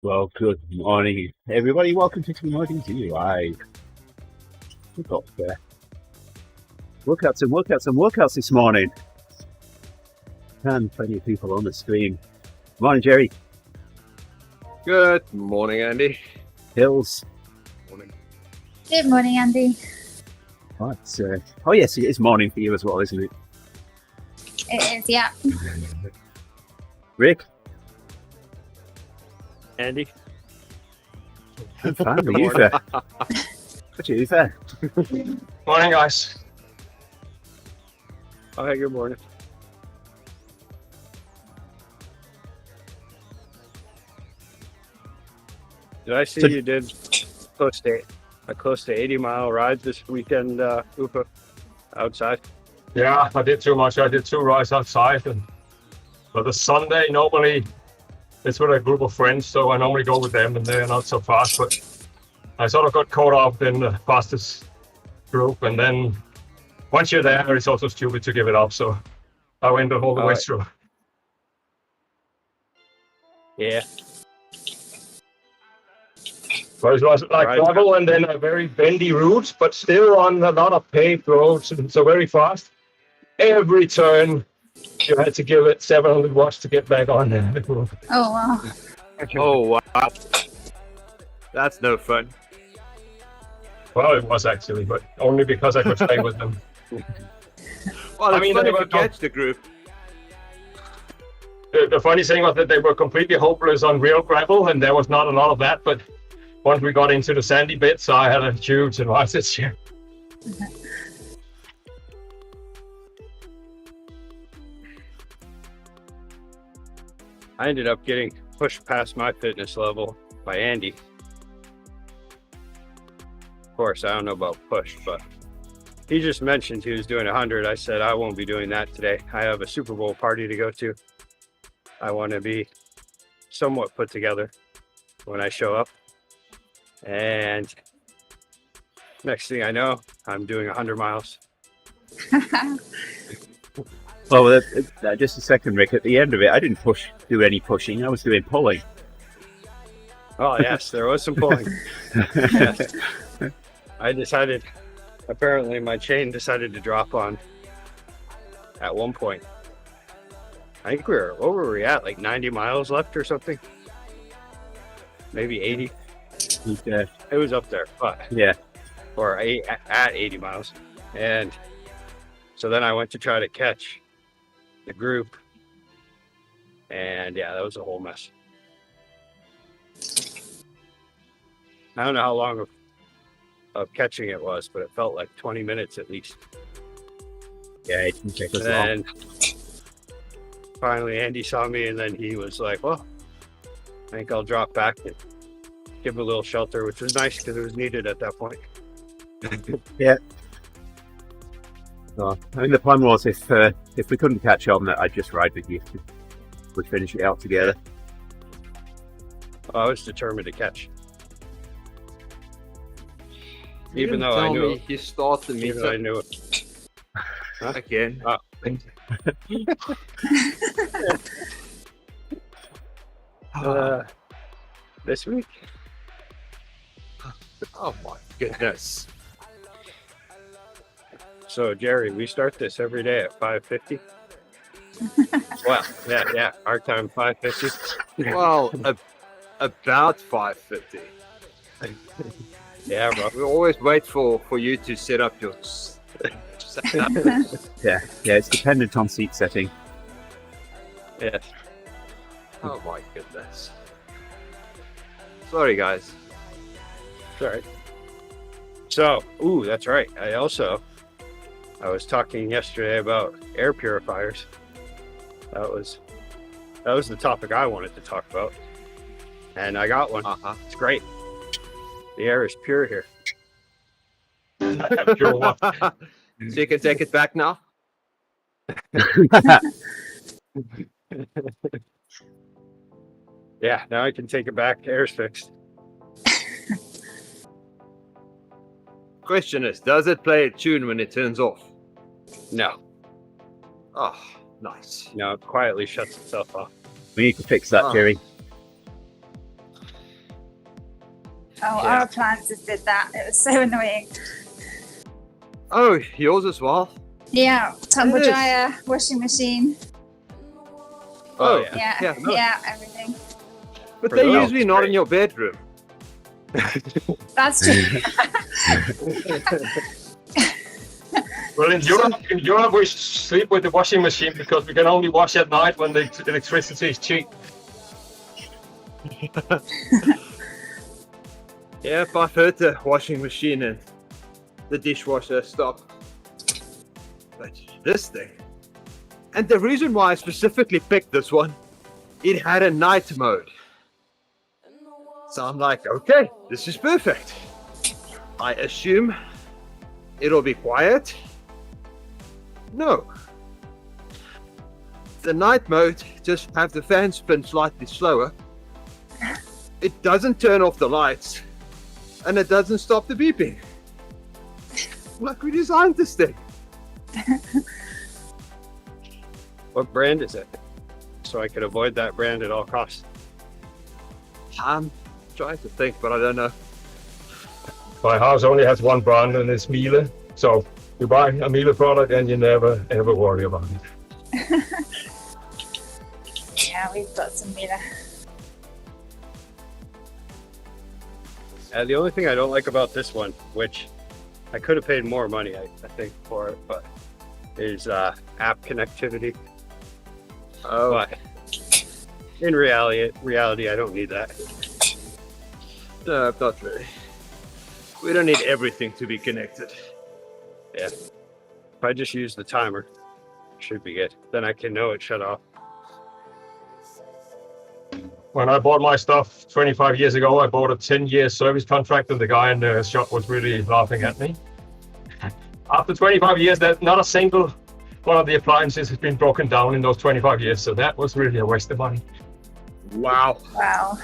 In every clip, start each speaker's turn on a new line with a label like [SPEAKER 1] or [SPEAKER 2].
[SPEAKER 1] Well, good morning, everybody. Welcome to TeamODZ Live. We've got workouts this morning. And plenty of people on the stream. Morning, Gerrie.
[SPEAKER 2] Good morning, Andy.
[SPEAKER 1] Hils.
[SPEAKER 2] Morning.
[SPEAKER 3] Good morning, Andy.
[SPEAKER 1] Right, oh yes, it is morning for you as well, isn't it?
[SPEAKER 3] It is, yeah.
[SPEAKER 1] Rick.
[SPEAKER 2] Andy.
[SPEAKER 1] I'm fine with Uffe. What's your Uffe?
[SPEAKER 4] Morning, guys.
[SPEAKER 2] Oh, hey, good morning. Did I see you did close to 80-mile ride this weekend, Uffe, outside?
[SPEAKER 4] Yeah, I did too much. I did 2 rides outside, but the Sunday normally it's with a group of friends, so I normally go with them, and they're not so fast. But I sort of got caught up in the fastest group, and then once you're there, it's also stupid to give it up. So I went the whole way through.
[SPEAKER 2] Yeah.
[SPEAKER 4] But it was like gravel and then a very bendy route, but still on a lot of paved roads, and so very fast. Every turn, you had to give it 700 watts to get back on there.
[SPEAKER 3] Oh, wow.
[SPEAKER 2] Oh, wow. That's no fun.
[SPEAKER 4] Well, it was actually, but only because I could stay with them.
[SPEAKER 2] Well, I mean,
[SPEAKER 4] they
[SPEAKER 2] they
[SPEAKER 4] were
[SPEAKER 2] would catch the group.
[SPEAKER 4] The funny thing was that they were completely hopeless on real gravel, and there was not a lot of that. But once we got into the sandy bits, I had a huge advantage here.
[SPEAKER 2] I ended up getting pushed past my fitness level by Andy. Of course, I don't know about push, but he just mentioned he was doing 100. I said, I won't be doing that today. I have a Super Bowl party to go to. I want to be somewhat put together when I show up. And next thing I know, I'm doing 100 miles.
[SPEAKER 1] Well, just a second, Rick. At the end of it, I didn't do any pushing. I was doing pulling.
[SPEAKER 2] Oh, yes, there was some pulling. Yes. I decided, apparently my chain decided to drop on at one point. I think what were we at, like 90 miles left or something? Maybe 80. It was up there, but
[SPEAKER 1] yeah.
[SPEAKER 2] Or at 80 miles. And so then I went to try to catch the group. And yeah, that was a whole mess. I don't know how long of catching it was, but it felt like 20 minutes at least.
[SPEAKER 1] Yeah, it didn't take us long.
[SPEAKER 2] And finally Andy saw me, and then he was like, well, I think I'll drop back and give him a little shelter, which was nice because it was needed at that point.
[SPEAKER 1] Yeah. So, I mean, the plan was if we couldn't catch on, that I'd just ride with you. We'd finish it out together.
[SPEAKER 2] I was determined to catch. Even though I knew
[SPEAKER 5] you start the meeting.
[SPEAKER 2] Even though I knew it.
[SPEAKER 5] Huh? Again.
[SPEAKER 2] This week?
[SPEAKER 5] Oh my goodness.
[SPEAKER 2] So Gerrie, we start this every day at 5:50. Well, yeah, our time 5:50.
[SPEAKER 5] Well, about 5:50.
[SPEAKER 2] Yeah, bro.
[SPEAKER 5] We always wait for you to set up your setup.
[SPEAKER 1] Yeah, it's dependent on seat setting.
[SPEAKER 2] Yes.
[SPEAKER 5] Oh my goodness. Sorry, guys.
[SPEAKER 2] Sorry. So, that's right. I was talking yesterday about air purifiers. That was the topic I wanted to talk about. And I got one. It's great. The air is pure here.
[SPEAKER 4] Pure one.
[SPEAKER 5] So you can take it back now?
[SPEAKER 2] Yeah, now I can take it back. Air's fixed.
[SPEAKER 5] Question is, does it play a tune when it turns off?
[SPEAKER 2] No.
[SPEAKER 5] Oh, nice.
[SPEAKER 2] No, it quietly shuts itself off.
[SPEAKER 1] We need to fix that, Gerrie.
[SPEAKER 3] Oh,
[SPEAKER 2] Yeah.
[SPEAKER 3] our appliances did that. It was so annoying.
[SPEAKER 5] Oh, yours as well?
[SPEAKER 3] Yeah, tumble
[SPEAKER 5] Yes.
[SPEAKER 3] dryer, washing machine.
[SPEAKER 5] Oh,
[SPEAKER 3] Yeah,
[SPEAKER 5] Yeah, no.
[SPEAKER 3] yeah, everything.
[SPEAKER 5] But
[SPEAKER 2] For
[SPEAKER 5] they're
[SPEAKER 2] those,
[SPEAKER 5] usually not
[SPEAKER 2] great.
[SPEAKER 5] in your bedroom.
[SPEAKER 3] That's true.
[SPEAKER 4] Well, in Europe, we sleep with the washing machine because we can only wash at night when the electricity is cheap.
[SPEAKER 5] Yeah, I've heard the washing machine and the dishwasher stop. But this thing, and the reason why I specifically picked this one, it had a night mode. So I'm like, okay, this is perfect. I assume it'll be quiet. No. The night mode just have the fan spin slightly slower. It doesn't turn off the lights, and it doesn't stop the beeping. Like we designed this thing.
[SPEAKER 2] What brand is it? So I could avoid that brand at all costs.
[SPEAKER 5] I'm trying to think, but I don't know.
[SPEAKER 4] My house only has one brand, and it's Miele. So you buy a Miele product, and you never ever worry about it.
[SPEAKER 3] Yeah, we've got some Mila.
[SPEAKER 2] The only thing I don't like about this one, which I could have paid more money, I think, for it, but is app connectivity.
[SPEAKER 5] Oh,
[SPEAKER 2] But in reality, I don't need that.
[SPEAKER 5] no, not really. We don't need everything to be connected.
[SPEAKER 2] Yeah. If I just use the timer, should be good. Then I can know it shut off.
[SPEAKER 4] When I bought my stuff 25 years ago, I bought a 10-year service contract, and the guy in the shop was really laughing at me. After 25 years, that not a single one of the appliances has been broken down in those 25 years, so that was really a waste of money.
[SPEAKER 5] Wow.
[SPEAKER 3] Wow.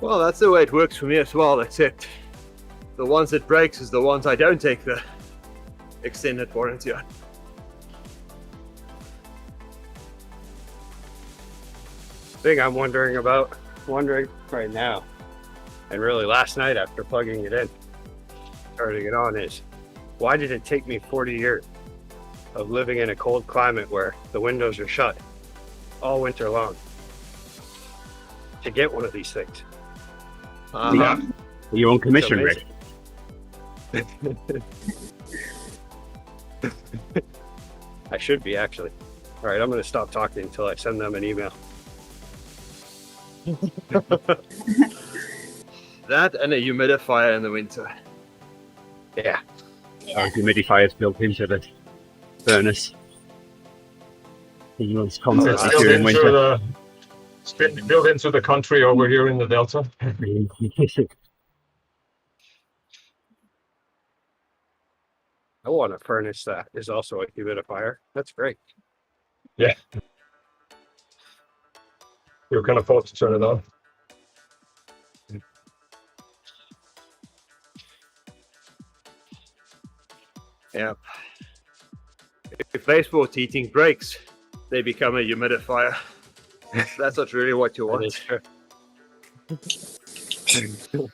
[SPEAKER 5] Well, that's the way it works for me as well, except the ones that breaks is the ones I don't take the extended warranty on.
[SPEAKER 2] Thing I'm wondering right now, and really last night after plugging it in, turning it on, is why did it take me 40 years of living in a cold climate where the windows are shut all winter long to get one of these things?
[SPEAKER 1] Yeah. Your own commission, Rick.
[SPEAKER 2] I should be, actually. All right, I'm going to stop talking until I send them an email.
[SPEAKER 5] That and a humidifier in the winter.
[SPEAKER 2] Yeah.
[SPEAKER 1] Our humidifier is built into the furnace. It's constant
[SPEAKER 4] It's
[SPEAKER 1] during winter.
[SPEAKER 4] built into the country over here in the Delta.
[SPEAKER 2] I want a furnace that is also a humidifier. That's great.
[SPEAKER 4] Yeah. You can afford to turn it on.
[SPEAKER 5] Yeah. If baseboard heating breaks, they become a humidifier. That's not really what you
[SPEAKER 2] That is
[SPEAKER 5] want.
[SPEAKER 2] true.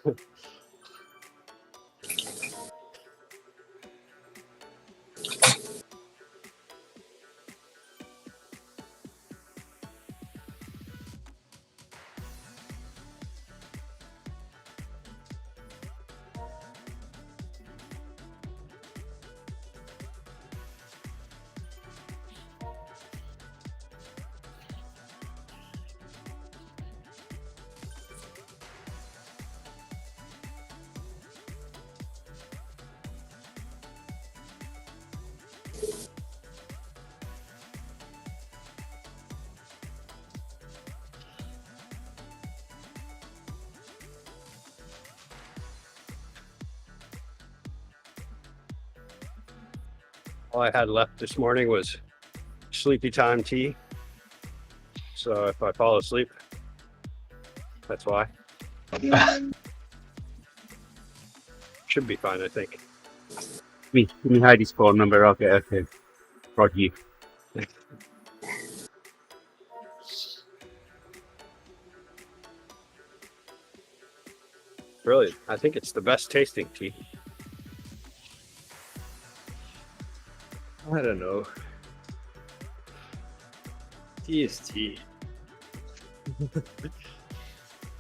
[SPEAKER 2] All I had left this morning was sleepy time tea. So if I fall asleep, that's why. Should be fine, I think.
[SPEAKER 1] Give me Heidi's phone number, I'll get her to prod you.
[SPEAKER 2] brilliant. I think it's the best tasting tea.
[SPEAKER 5] I don't know. Tea is tea.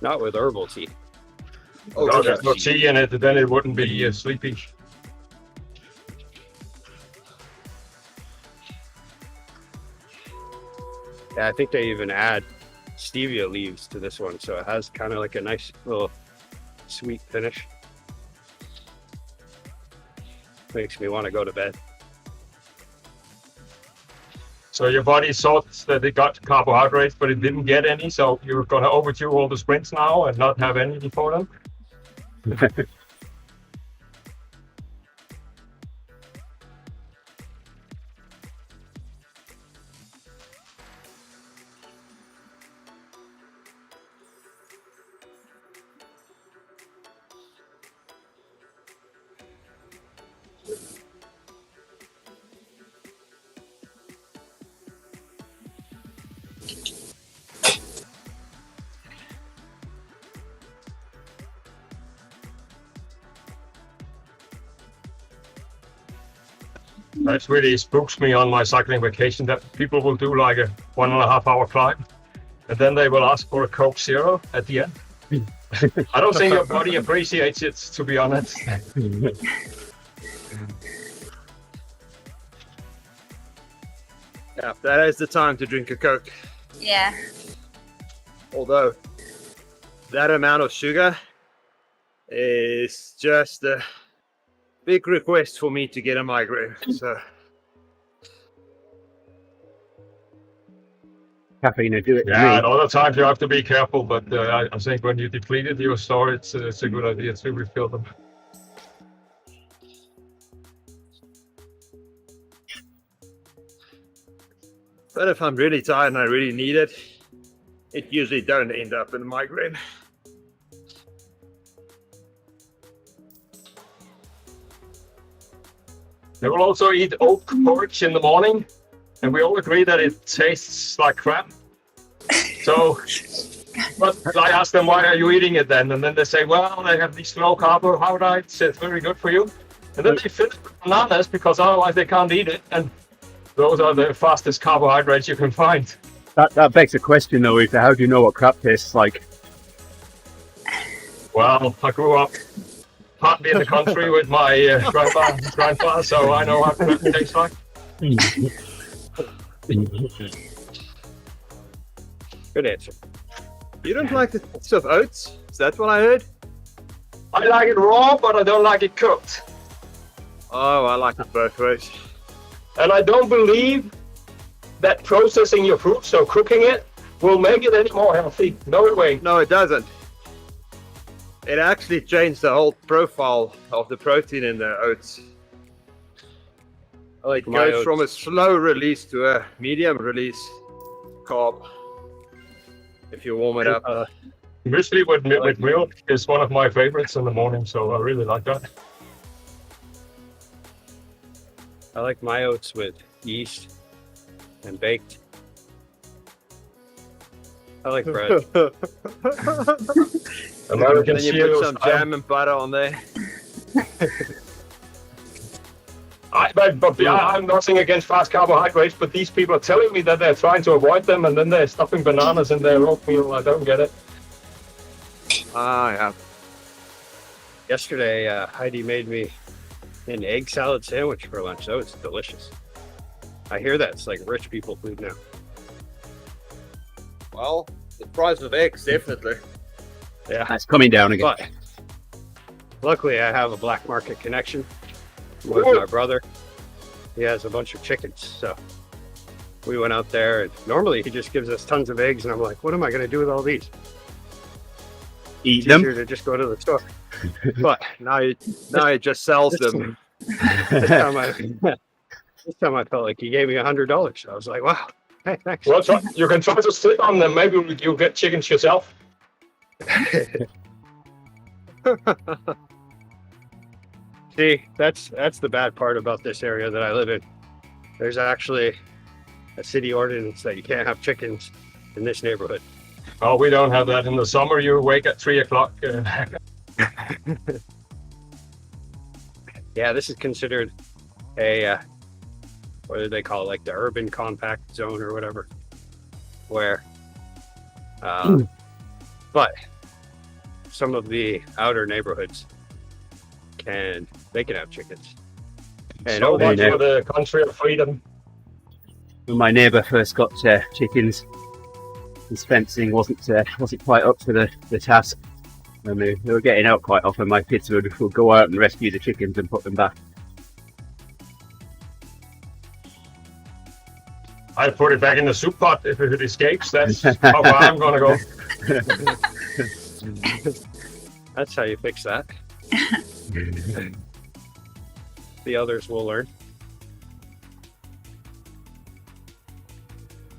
[SPEAKER 2] Not with herbal tea.
[SPEAKER 5] Oh,
[SPEAKER 4] No, there's no tea in it, then it wouldn't be sleepy.
[SPEAKER 2] Yeah, I think they even add stevia leaves to this one, so it has kind of like a nice little sweet finish. Makes me want to go to bed.
[SPEAKER 4] So your body thought that it got carbohydrates, but it didn't get any, so you're going to overdo all the sprints now and not have any before them? That really spooks me on my cycling vacation, that people will do like a 1.5 hour climb and then they will ask for a Coke Zero at the end. I don't think your body appreciates it, to be honest.
[SPEAKER 5] Yeah, that is the time to drink a Coke.
[SPEAKER 3] Yeah.
[SPEAKER 5] Although that amount of sugar is just a big request for me to get a migraine. So
[SPEAKER 1] Caffeine will do it.
[SPEAKER 4] Yeah, and
[SPEAKER 1] To me.
[SPEAKER 4] other times you have to be careful, but I think when you depleted your storage, it's a good idea to refill them.
[SPEAKER 5] but if I'm really tired and I really need it, it usually don't end up in a migraine.
[SPEAKER 4] They will also eat oat porridge in the morning, and we all agree that it tastes like crap. So, but I ask them, why are you eating it then? And then they say, well, they have these low carbohydrates, it's very good for you. And then they fill it with bananas because otherwise they can't eat it. And those are the fastest carbohydrates you can find.
[SPEAKER 1] That begs a question though, Uffe, how do you know what crap tastes like?
[SPEAKER 4] Well, I grew up partly in the country with my grandpa, so I know what crap tastes like.
[SPEAKER 2] Good answer.
[SPEAKER 5] You don't like the taste of oats? Is that what I heard?
[SPEAKER 4] I like it raw, but I don't like it cooked.
[SPEAKER 5] Oh, I like it both ways.
[SPEAKER 4] And I don't believe that processing your fruit, so cooking it, will make it any more healthy. No way.
[SPEAKER 5] No, it doesn't. It actually changed the whole profile of the protein in the oats.
[SPEAKER 2] I like
[SPEAKER 5] It
[SPEAKER 2] my
[SPEAKER 5] goes
[SPEAKER 2] oats.
[SPEAKER 5] from a slow release to a medium release carb. If you warm it up.
[SPEAKER 4] Muesli with milk is one of my favorites in the morning, so I really like that.
[SPEAKER 2] I like my oats with yeast and baked. I like bread.
[SPEAKER 4] American
[SPEAKER 5] Then you put
[SPEAKER 4] cereals.
[SPEAKER 5] some jam and butter on there.
[SPEAKER 4] But yeah, I'm nothing against fast carbohydrates, but these people are telling me that they're trying to avoid them, and then they're stuffing bananas in their oatmeal. I don't get it.
[SPEAKER 5] Ah, yeah.
[SPEAKER 2] Yesterday, Heidi made me an egg salad sandwich for lunch. That was delicious. I hear that's like rich people food now.
[SPEAKER 5] Well, the price of eggs, definitely.
[SPEAKER 2] Yeah,
[SPEAKER 1] That's coming down again.
[SPEAKER 2] but luckily I have a black market connection with my brother. He has a bunch of chickens, so we went out there, and normally he just gives us tons of eggs, and I'm like, what am I going to do with all these?
[SPEAKER 1] Eat
[SPEAKER 2] It's
[SPEAKER 1] them.
[SPEAKER 2] easier to just go to the store. But
[SPEAKER 5] Now it just sells them.
[SPEAKER 2] this time I felt like he gave me $100. I was like, wow, hey, thanks.
[SPEAKER 4] Well, you can try to sit on them. Maybe you'll get chickens yourself.
[SPEAKER 2] See, that's the bad part about this area that I live in. There's actually a city ordinance that you can't have chickens in this neighborhood.
[SPEAKER 4] Oh, we don't have that in the summer. You wake at 3 o'clock.
[SPEAKER 2] Yeah, this is considered a what do they call it, like the urban compact zone or whatever, where but some of the outer neighborhoods can have chickens. And
[SPEAKER 4] So
[SPEAKER 1] very
[SPEAKER 4] much
[SPEAKER 1] nice.
[SPEAKER 4] for the country of freedom.
[SPEAKER 1] When my neighbour first got chickens, his fencing wasn't quite up to the task. And they were getting out quite often. My kids would go out and rescue the chickens and put them back.
[SPEAKER 4] I put it back in the soup pot if it escapes. That's how far I'm gonna go.
[SPEAKER 2] That's how you fix that. The others will learn.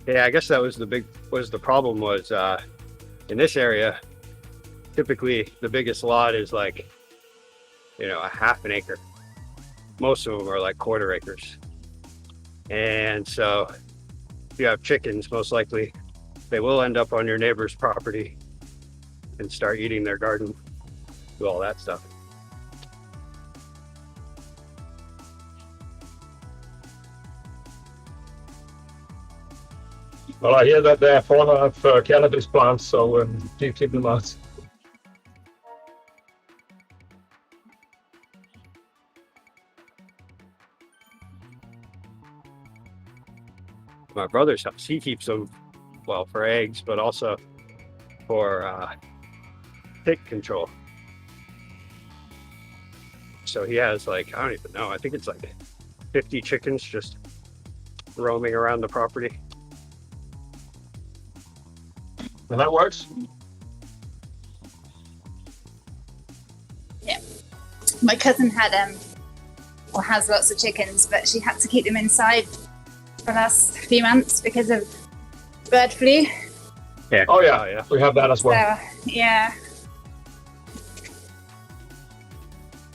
[SPEAKER 2] Yeah, I guess that was the problem was in this area, typically the biggest lot is like, a half an acre. Most of them are like quarter acres. And so if you have chickens, most likely they will end up on your neighbor's property and start eating their garden, do all that stuff.
[SPEAKER 4] Well, I hear that they're fond of cannabis plants, so keep them out.
[SPEAKER 2] My brother's house, he keeps them, well, for eggs, but also for tick control. So he has like, I don't even know, I think it's like 50 chickens just roaming around the property.
[SPEAKER 4] And that works.
[SPEAKER 3] Yeah. My cousin had has lots of chickens, but she had to keep them inside for the last few months because of bird flu.
[SPEAKER 4] Oh yeah, we have that as well.
[SPEAKER 3] So yeah.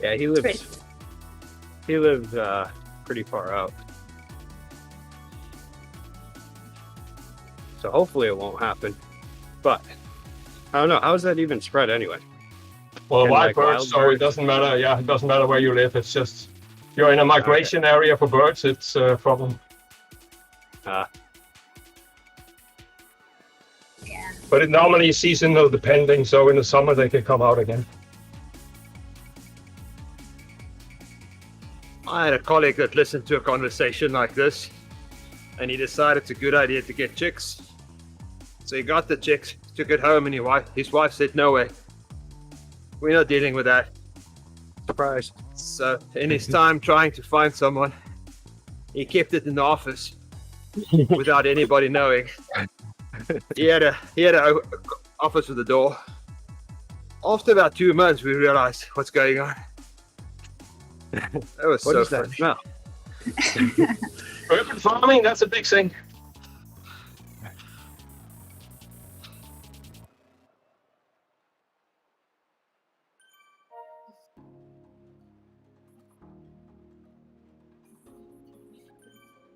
[SPEAKER 2] Yeah, he lives pretty far out. So hopefully it won't happen. But I don't know, how is that even spread anyway?
[SPEAKER 4] Well,
[SPEAKER 2] And
[SPEAKER 4] wild
[SPEAKER 2] like
[SPEAKER 4] birds,
[SPEAKER 2] wild
[SPEAKER 4] so
[SPEAKER 2] birds?
[SPEAKER 4] it doesn't matter. Yeah, it doesn't matter where you live. It's just if you're in a migration area for birds, it's a problem.
[SPEAKER 3] Yeah.
[SPEAKER 4] But it normally is seasonal depending, so in the summer they can come out again.
[SPEAKER 5] I had a colleague that listened to a conversation like this, and he decided it's a good idea to get chicks. So he got the chicks, took it home, and his wife said, "No way, we're not dealing with that."
[SPEAKER 2] Surprise.
[SPEAKER 5] So in his time trying to find someone, he kept it in the office without anybody knowing. He had a office with a door. After about 2 months, we realized what's going on. That was
[SPEAKER 2] What
[SPEAKER 5] so
[SPEAKER 2] is that
[SPEAKER 5] funny.
[SPEAKER 2] smell?
[SPEAKER 4] Urban farming, that's a big thing.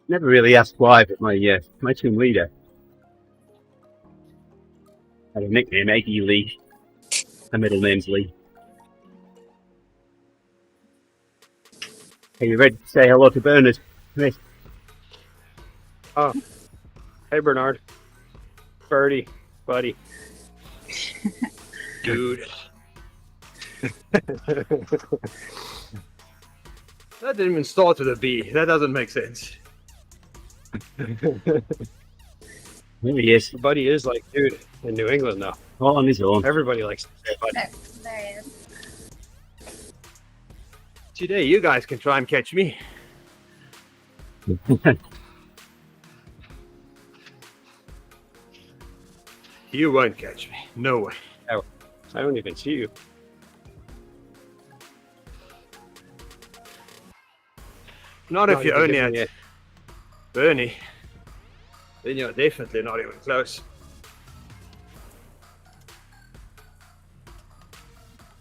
[SPEAKER 1] Never really asked why, but my team leader had a nickname, Eggy Lee. Her middle name's Lee. Are you ready to say hello to Bernard? Hey.
[SPEAKER 2] Oh, hey Bernard, Birdie, buddy.
[SPEAKER 5] Dude. That didn't even start with a B. That doesn't make sense.
[SPEAKER 1] There he is,
[SPEAKER 2] Buddy is like dude in New England though.
[SPEAKER 1] all on his own.
[SPEAKER 2] Everybody likes to say buddy.
[SPEAKER 3] There he is.
[SPEAKER 5] Today, you guys can try and catch me. You won't catch me. No way.
[SPEAKER 2] I don't even see you.
[SPEAKER 5] Not if you're only
[SPEAKER 2] Yeah.
[SPEAKER 5] at Bernie. Then you're definitely not even close.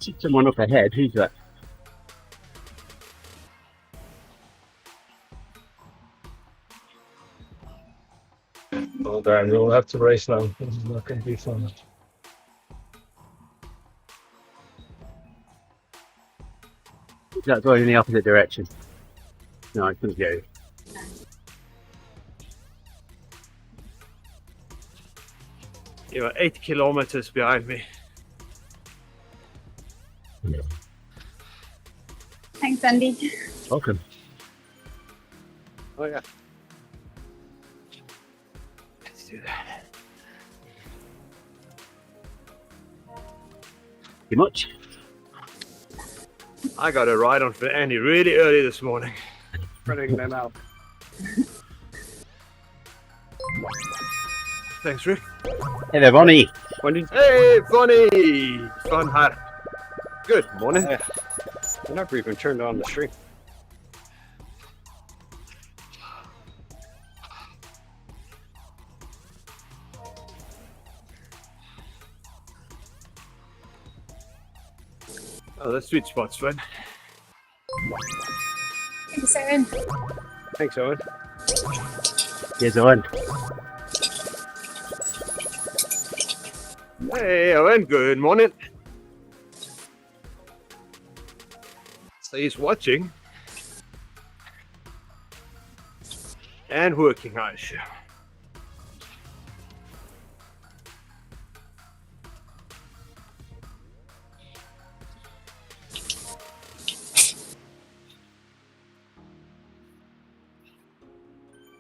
[SPEAKER 1] See someone up ahead. Who's that?
[SPEAKER 4] Oh damn, we'll have to race now. This is not going to be fun.
[SPEAKER 1] Is that going in the opposite direction? No, I couldn't get it.
[SPEAKER 5] You are 8 kilometers behind me.
[SPEAKER 3] Thanks, Andy.
[SPEAKER 1] Welcome.
[SPEAKER 2] Oh yeah.
[SPEAKER 5] Let's do that.
[SPEAKER 1] Too much?
[SPEAKER 5] I got a ride on for Andy really early this morning.
[SPEAKER 2] Running them out.
[SPEAKER 5] Thanks, Rick.
[SPEAKER 1] Hey there, Bonnie.
[SPEAKER 2] When did
[SPEAKER 5] Hey, Bonnie! Fun hat. Good morning.
[SPEAKER 2] I never even turned on the stream?
[SPEAKER 5] Oh, that's sweet spot's fun.
[SPEAKER 3] Thanks, Erin.
[SPEAKER 2] Thanks, Owen.
[SPEAKER 1] Here's Owen.
[SPEAKER 5] Hey, Owen, good morning. So he's watching and working, I assume.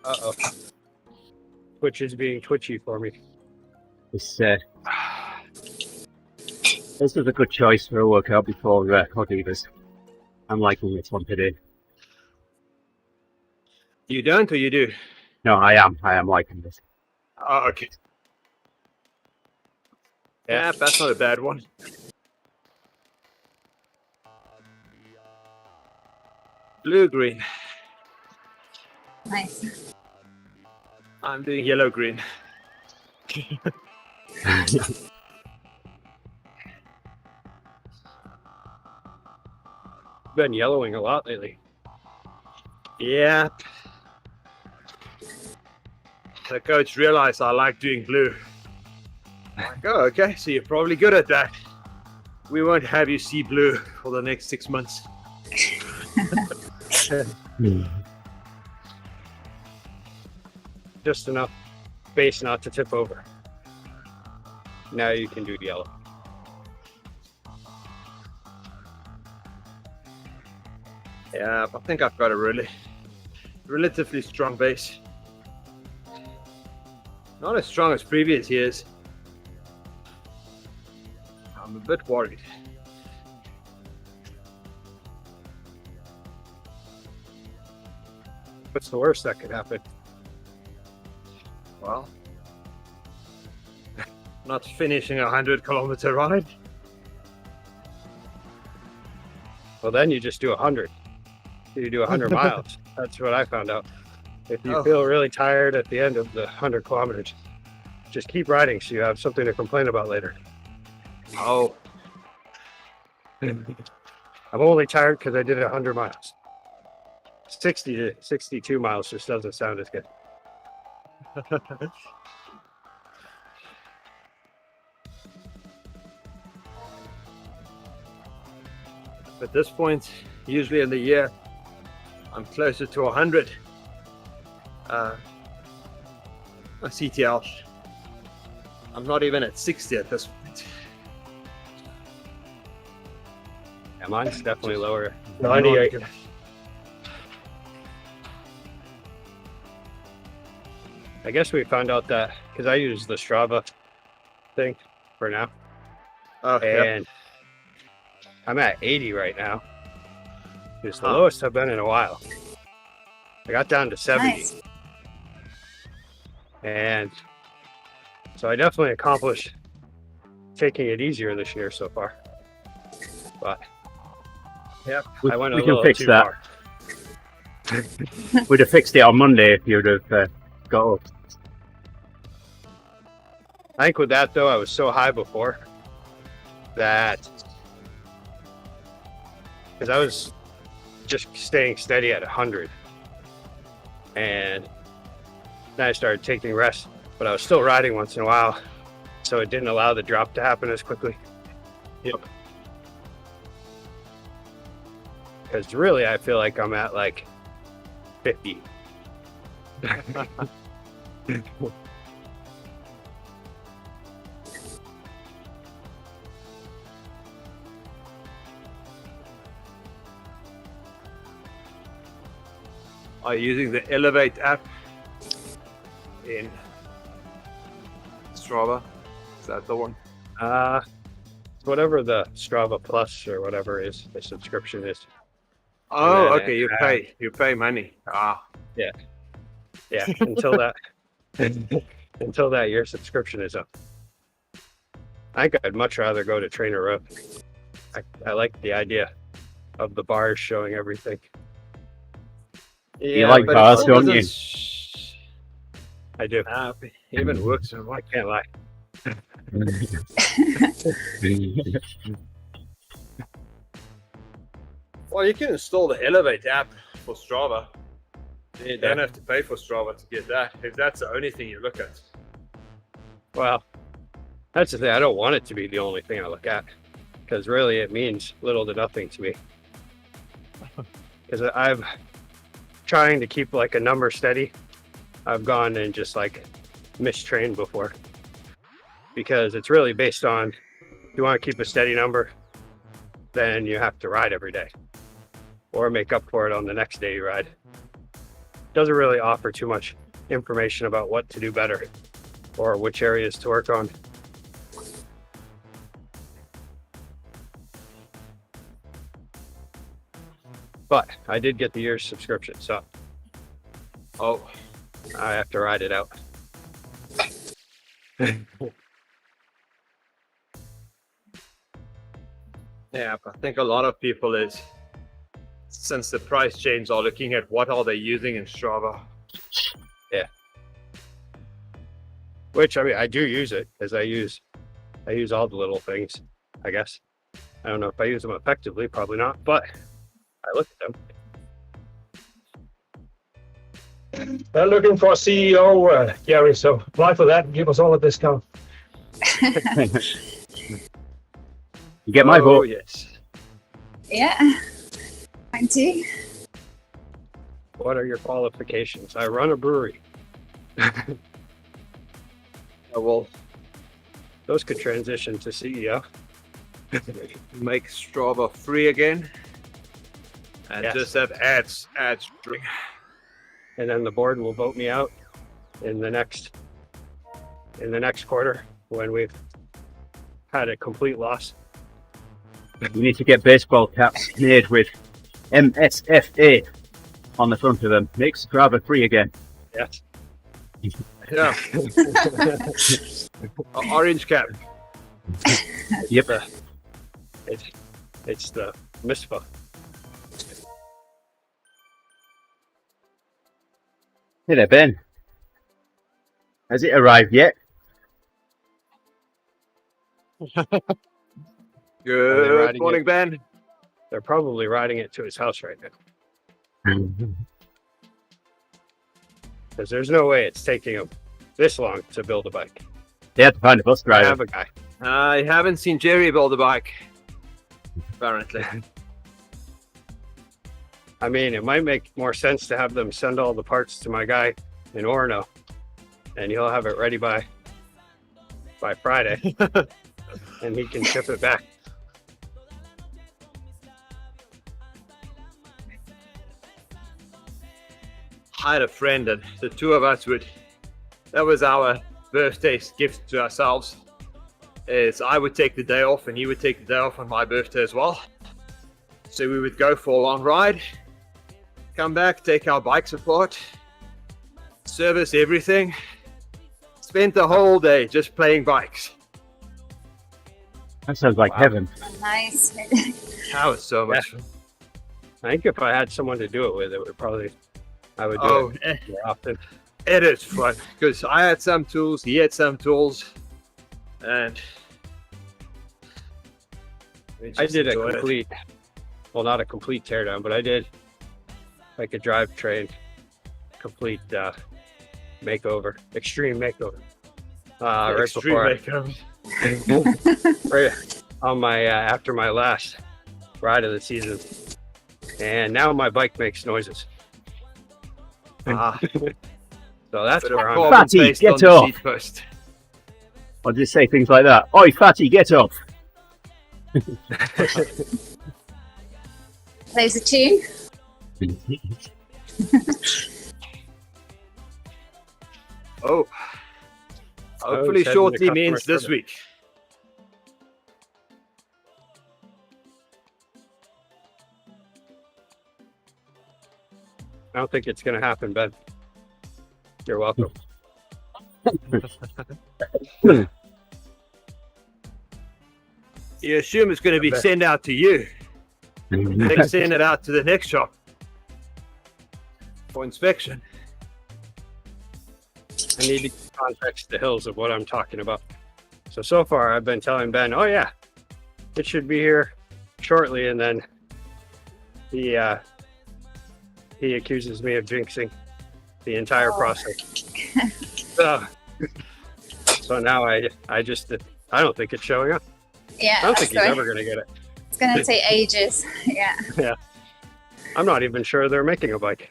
[SPEAKER 2] Uh-oh. Twitch is being twitchy for me.
[SPEAKER 1] This is a good choice for a workout before Hot. I'm liking this one today.
[SPEAKER 5] You don't or you do?
[SPEAKER 1] No, I am liking this.
[SPEAKER 5] Oh, okay. Yeah, that's not a bad one. Blue-green.
[SPEAKER 3] Nice.
[SPEAKER 5] I'm doing yellow-green.
[SPEAKER 2] Been yellowing a lot lately.
[SPEAKER 5] Yeah. The coach realized I like doing blue. I'm like, oh, okay, so you're probably good at that. We won't have you see blue for the next 6 months.
[SPEAKER 2] Just enough base not to tip over. Now you can do yellow.
[SPEAKER 5] Yeah, I think I've got a relatively strong base. Not as strong as previous years. I'm a bit worried.
[SPEAKER 2] What's the worst that could happen?
[SPEAKER 5] Well, not finishing a 100-kilometer ride.
[SPEAKER 2] Well, then you just do 100. You do 100 miles. That's what I found out. If you feel really tired at the end of the 100 kilometers, just keep riding so you have something to complain about later.
[SPEAKER 5] Oh,
[SPEAKER 2] I'm only tired because I did 100 miles. 60 to 62 miles just doesn't sound as good.
[SPEAKER 5] at this point, usually in the year, I'm closer to 100 CTL. I'm not even at 60 at this point.
[SPEAKER 2] Yeah, mine's definitely lower.
[SPEAKER 5] 98.
[SPEAKER 2] I guess we found out that because I use the Strava thing for now, and I'm at 80 right now. It's the lowest I've been in a while. I got down to 70.
[SPEAKER 3] Nice.
[SPEAKER 2] And so I definitely accomplished taking it easier this year so far. But I went a
[SPEAKER 1] we can
[SPEAKER 2] little
[SPEAKER 1] fix
[SPEAKER 2] too
[SPEAKER 1] that.
[SPEAKER 2] far.
[SPEAKER 1] We'd have fixed it on Monday if you'd have got up.
[SPEAKER 2] I think with that though, I was so high before that because I was just staying steady at 100, and then I started taking rest, but I was still riding once in a while, so it didn't allow the drop to happen as quickly.
[SPEAKER 5] Yep.
[SPEAKER 2] because really I feel like I'm at like 50.
[SPEAKER 5] Are you using the Elevate app in Strava? Is that the one?
[SPEAKER 2] Whatever the Strava Plus or whatever is the subscription is.
[SPEAKER 5] Oh,
[SPEAKER 2] And then
[SPEAKER 5] okay. You pay money. Ah,
[SPEAKER 2] Yeah, until that until that year subscription is up. I think I'd much rather go to Trainer Road. I like the idea of the bars showing everything.
[SPEAKER 1] You like
[SPEAKER 5] but it
[SPEAKER 1] bars,
[SPEAKER 5] still
[SPEAKER 1] don't you?
[SPEAKER 5] doesn't
[SPEAKER 2] I do.
[SPEAKER 5] even works. So
[SPEAKER 2] I can't lie.
[SPEAKER 5] Well, you can install the Elevate app for Strava. You don't have to pay for Strava to get that, if that's the only thing you look at.
[SPEAKER 2] Well, that's the thing. I don't want it to be the only thing I look at, because really it means little to nothing to me. Because I'm trying to keep like a number steady. I've gone and just like mistrained before, because it's really based on, if you want to keep a steady number, then you have to ride every day or make up for it on the next day you ride. Doesn't really offer too much information about what to do better or which areas to work on. But I did get the year's subscription, so I have to ride it out.
[SPEAKER 5] Yeah, I think a lot of people is, since the price change, are looking at what are they using in Strava.
[SPEAKER 2] Which, I mean, I do use it, because I use all the little things, I guess. I don't know if I use them effectively, probably not, but I look at them.
[SPEAKER 4] They're looking for a CEO, Gerrie, so apply for that and give us all a discount.
[SPEAKER 1] You get my
[SPEAKER 5] Oh,
[SPEAKER 1] vote.
[SPEAKER 5] yes.
[SPEAKER 3] Yeah. Mine too.
[SPEAKER 2] What are your qualifications? I run a brewery.
[SPEAKER 5] I will
[SPEAKER 2] Those could transition to CEO.
[SPEAKER 5] make Strava free again and
[SPEAKER 2] Yes.
[SPEAKER 5] just have ads.
[SPEAKER 2] And then the board will vote me out in the next quarter when we've had a complete loss.
[SPEAKER 1] We need to get baseball caps made with MSFA on the front of them. Make Strava free again.
[SPEAKER 2] Yes.
[SPEAKER 5] Yeah. Orange cap.
[SPEAKER 1] Yep.
[SPEAKER 2] It's the MISPA.
[SPEAKER 1] Hey there, Ben. Has it arrived yet?
[SPEAKER 5] Good
[SPEAKER 2] riding
[SPEAKER 5] morning,
[SPEAKER 2] it?
[SPEAKER 5] Ben.
[SPEAKER 2] They're probably riding it to his house right now, because there's no way it's taking him this long to build a bike.
[SPEAKER 1] They had to find a bus
[SPEAKER 2] I
[SPEAKER 1] driver.
[SPEAKER 2] have a guy.
[SPEAKER 5] I haven't seen Gerrie build a bike, apparently.
[SPEAKER 2] I mean, it might make more sense to have them send all the parts to my guy in Orono, and he'll have it ready by Friday, and he can ship it back.
[SPEAKER 5] I had a friend that the two of us that was our birthday gift to ourselves, is I would take the day off and he would take the day off on my birthday as well. So we would go for a long ride, come back, take our bikes apart, service everything, spent the whole day just playing bikes.
[SPEAKER 1] That sounds like heaven.
[SPEAKER 3] Nice.
[SPEAKER 5] That was so much fun.
[SPEAKER 2] I think if I had someone to do it with, I would do
[SPEAKER 5] Oh,
[SPEAKER 2] it more often.
[SPEAKER 5] it is fun because I had some tools, he had some tools, and we
[SPEAKER 2] I
[SPEAKER 5] just
[SPEAKER 2] did a
[SPEAKER 5] enjoyed it.
[SPEAKER 2] complete, well, not a complete teardown, but I did like a drivetrain complete makeover, extreme makeover. Right
[SPEAKER 5] Extreme
[SPEAKER 2] before,
[SPEAKER 5] makeover.
[SPEAKER 2] right on my after my last ride of the season, and now my bike makes noises.
[SPEAKER 5] Ah,
[SPEAKER 2] So that's
[SPEAKER 5] bit of
[SPEAKER 2] where I'm
[SPEAKER 5] carbon
[SPEAKER 1] Fatty,
[SPEAKER 5] paste
[SPEAKER 1] get
[SPEAKER 5] on the
[SPEAKER 1] off.
[SPEAKER 5] seat post.
[SPEAKER 1] I'll just say things like that. Oi, fatty, get up.
[SPEAKER 3] Plays a tune.
[SPEAKER 5] Oh, hopefully
[SPEAKER 2] he's heading to
[SPEAKER 5] shortly
[SPEAKER 2] customer
[SPEAKER 5] means this
[SPEAKER 2] service.
[SPEAKER 5] week.
[SPEAKER 2] I don't think it's going to happen, Ben. You're welcome.
[SPEAKER 5] You assume it's going to be sent out to you. They send it out to the next shop for inspection.
[SPEAKER 2] I need to give context to Hils of what I'm talking about. So far I've been telling Ben, oh yeah, it should be here shortly, and then he accuses me of jinxing the entire process. So now I don't think it's showing up.
[SPEAKER 3] Yeah,
[SPEAKER 2] I don't think he's
[SPEAKER 3] that's
[SPEAKER 2] ever going to get it.
[SPEAKER 3] It's going to take ages. Yeah.
[SPEAKER 2] I'm not even sure they're making a bike.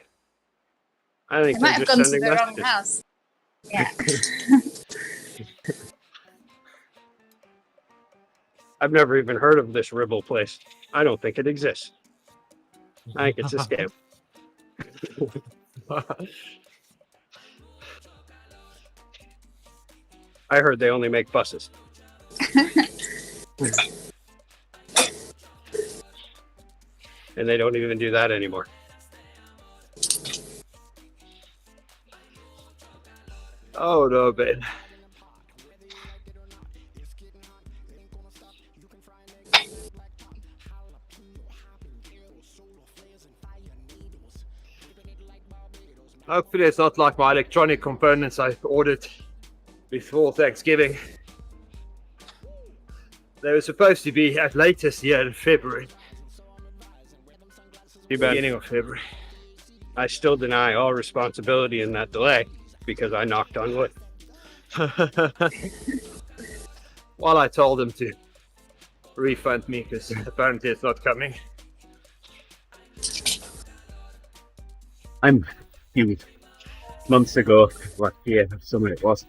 [SPEAKER 2] I
[SPEAKER 3] They
[SPEAKER 2] think
[SPEAKER 3] might
[SPEAKER 2] they're
[SPEAKER 3] have
[SPEAKER 2] just
[SPEAKER 3] gone to
[SPEAKER 2] sending
[SPEAKER 3] the wrong
[SPEAKER 2] messages.
[SPEAKER 3] house. Yeah.
[SPEAKER 2] I've never even heard of this Ribble place. I don't think it exists. I think it's a scam. I heard they only make buses. And they don't even do that anymore.
[SPEAKER 5] Oh no, Ben. Hopefully it's not like my electronic components I ordered before Thanksgiving. They were supposed to be at latest here in February. Beginning of February.
[SPEAKER 2] I still deny all responsibility in that delay because I knocked on wood.
[SPEAKER 5] Well, I told them to refund me because apparently it's not coming.
[SPEAKER 1] I'm a few months ago, last year, summer it was,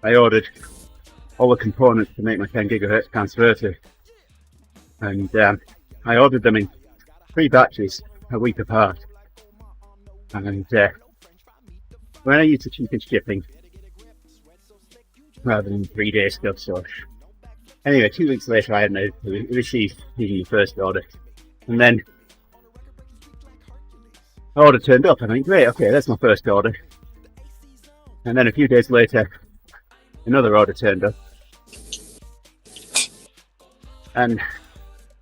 [SPEAKER 1] I ordered all the components to make my 10 gigahertz converter. And I ordered them in 3 batches, a week apart. And when I used the cheapest shipping, rather than 3-day stuff, so anyway, 2 weeks later I hadn't received the first order. And then order turned up, and I think, great, okay, that's my first order. And then a few days later, another order turned up. And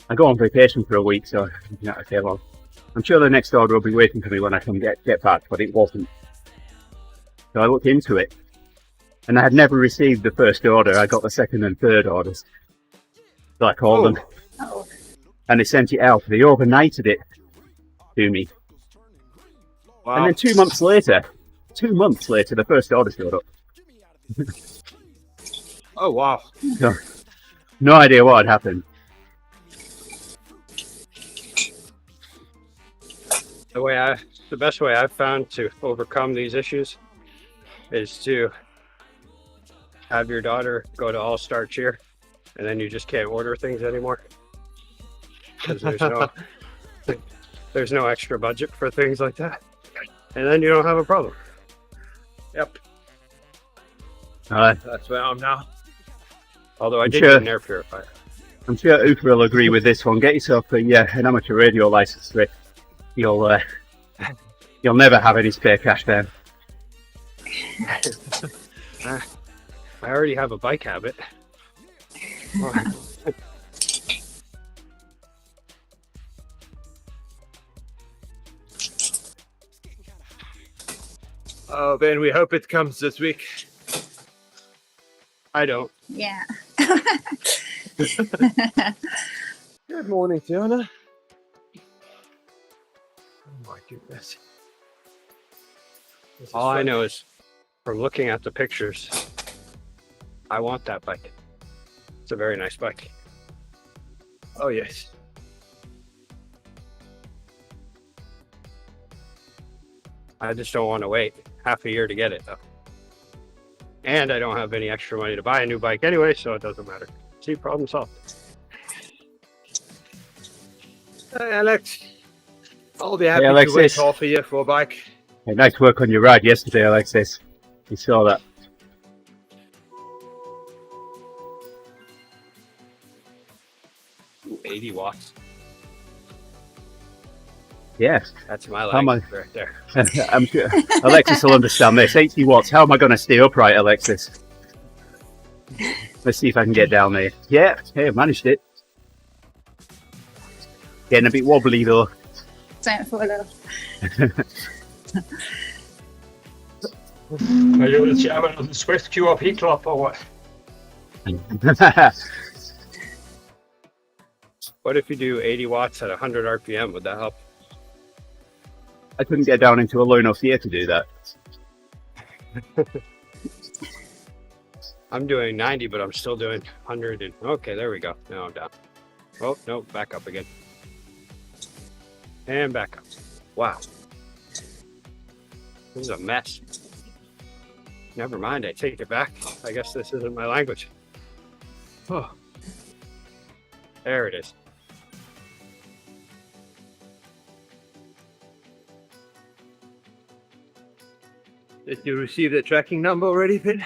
[SPEAKER 1] I go on vacation for a week, so okay, well, I'm sure the next order will be waiting for me when I come get back, but it wasn't. So I looked into it, and I had never received the first order. I got the second and third orders. So I called them,
[SPEAKER 3] Oh.
[SPEAKER 1] and they sent it out. They overnighted it to me.
[SPEAKER 5] Wow.
[SPEAKER 1] And then 2 months later, the first order showed up.
[SPEAKER 5] Oh wow.
[SPEAKER 1] So, no idea what had happened.
[SPEAKER 2] The best way I've found to overcome these issues is to have your daughter go to All-Star Cheer, and then you just can't order things anymore because there's no extra budget for things like that, and then you don't have a problem.
[SPEAKER 5] Yep.
[SPEAKER 1] Uh,
[SPEAKER 5] That's where I'm now.
[SPEAKER 2] Although I
[SPEAKER 1] I'm
[SPEAKER 2] did
[SPEAKER 1] sure-
[SPEAKER 2] get an air purifier.
[SPEAKER 1] I'm sure Uffe will agree with this one. Get yourself an amateur radio license for it. You'll never have any spare cash then.
[SPEAKER 2] I already have a bike habit.
[SPEAKER 5] Oh, Ben, we hope it comes this week.
[SPEAKER 2] I don't.
[SPEAKER 3] Yeah.
[SPEAKER 5] Good morning, Fiona. Oh my goodness. This is
[SPEAKER 2] All I
[SPEAKER 5] fun.
[SPEAKER 2] know is from looking at the pictures, I want that bike. It's a very nice bike.
[SPEAKER 5] Oh yes.
[SPEAKER 2] I just don't want to wait half a year to get it though. And I don't have any extra money to buy a new bike anyway, so it doesn't matter. See, problem solved.
[SPEAKER 5] Hey, Alex. I'll be happy
[SPEAKER 1] Hey,
[SPEAKER 5] to wait
[SPEAKER 1] Alexis.
[SPEAKER 5] half a year for a bike.
[SPEAKER 1] Hey, nice work on your ride yesterday, Alexis. You saw that.
[SPEAKER 2] Ooh, 80 watts.
[SPEAKER 1] Yes.
[SPEAKER 2] That's my
[SPEAKER 1] How am I-
[SPEAKER 2] language right there.
[SPEAKER 1] I'm sure Alexis will understand this. 80 watts. How am I going to stay upright, Alexis? Let's see if I can get down there. Yeah, hey, I managed it. Getting a bit wobbly though.
[SPEAKER 3] Don't fall off.
[SPEAKER 4] Are you the chairman of the Swift QRP club or what?
[SPEAKER 2] What if you do 80 watts at 100 RPM? Would that help?
[SPEAKER 1] I couldn't get down into a low enough gear to do that.
[SPEAKER 2] I'm doing 90, but I'm still doing 100. And okay, there we go. Now I'm down. Oh, no, back up again. And back up. Wow. This is a mess. Never mind, I take it back. I guess this isn't my language. Oh. There it is.
[SPEAKER 5] Did you receive the tracking number already, Finn?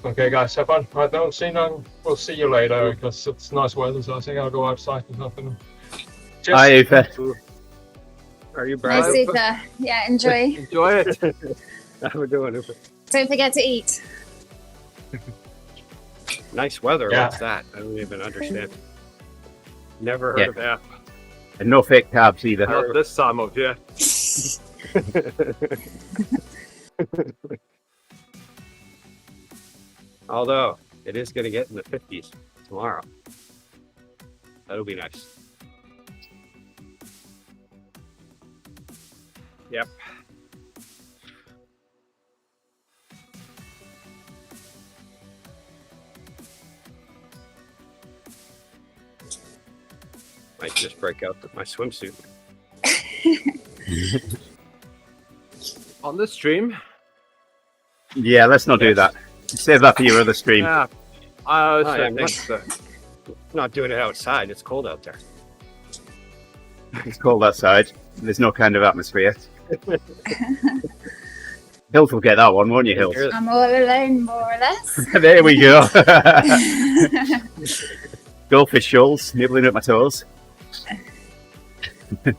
[SPEAKER 4] Okay, guys, have fun. I don't see none. We'll see you later because it's nice weather, so I think I'll go outside this afternoon. Cheers.
[SPEAKER 1] Hi, Uffe.
[SPEAKER 2] Are you
[SPEAKER 3] Nice,
[SPEAKER 2] Brad?
[SPEAKER 3] super. Yeah, enjoy.
[SPEAKER 5] Enjoy it.
[SPEAKER 2] How we doing, Uffe?
[SPEAKER 3] Don't forget to eat.
[SPEAKER 2] Nice weather.
[SPEAKER 4] Yeah.
[SPEAKER 2] What's that? I don't even understand. Never heard
[SPEAKER 1] Yeah.
[SPEAKER 2] of that.
[SPEAKER 1] And no fake carbs either.
[SPEAKER 5] Not this time of year.
[SPEAKER 2] Although it is going to get in the 50s tomorrow. That'll be nice. Yep. Might just break out my swimsuit.
[SPEAKER 5] On the stream?
[SPEAKER 1] Yeah, let's not do that. Save that for your other stream.
[SPEAKER 5] Yeah. I was
[SPEAKER 2] yeah,
[SPEAKER 5] thinking
[SPEAKER 2] not-
[SPEAKER 5] so.
[SPEAKER 2] Not doing it outside. It's cold out there.
[SPEAKER 1] It's cold outside. There's no kind of atmosphere. Hils will get that one, won't you, Hils?
[SPEAKER 3] I'm all alone, more or less.
[SPEAKER 1] There we go. Goldfish shoals, nibbling at my toes.
[SPEAKER 3] And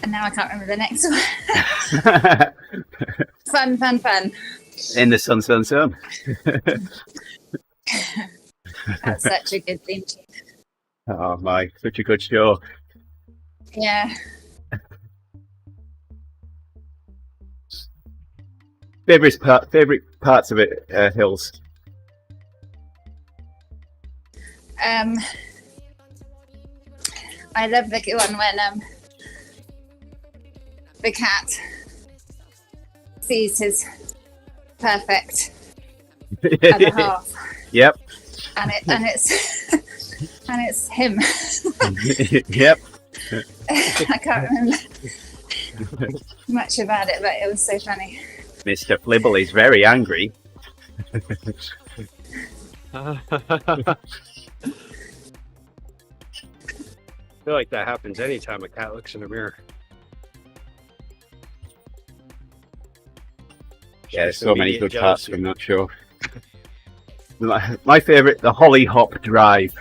[SPEAKER 3] now I can't remember the next one. Fun.
[SPEAKER 1] In the sun.
[SPEAKER 3] That's such a good theme tune.
[SPEAKER 1] Oh my, such a good show.
[SPEAKER 3] Yeah.
[SPEAKER 1] Favorite parts of it, Hils.
[SPEAKER 3] I love the one when the cat sees his perfect other half,
[SPEAKER 1] Yep.
[SPEAKER 3] and it's and it's him.
[SPEAKER 1] Yep.
[SPEAKER 3] I can't remember much about it, but it was so funny.
[SPEAKER 1] Mr. Flibble is very angry.
[SPEAKER 2] I feel like that happens anytime a cat looks in the mirror.
[SPEAKER 1] Yeah, there's
[SPEAKER 2] Just
[SPEAKER 1] so many
[SPEAKER 2] immediate
[SPEAKER 1] good parts
[SPEAKER 2] jealousy.
[SPEAKER 1] from that show. My favourite, the Holly Hop Drive.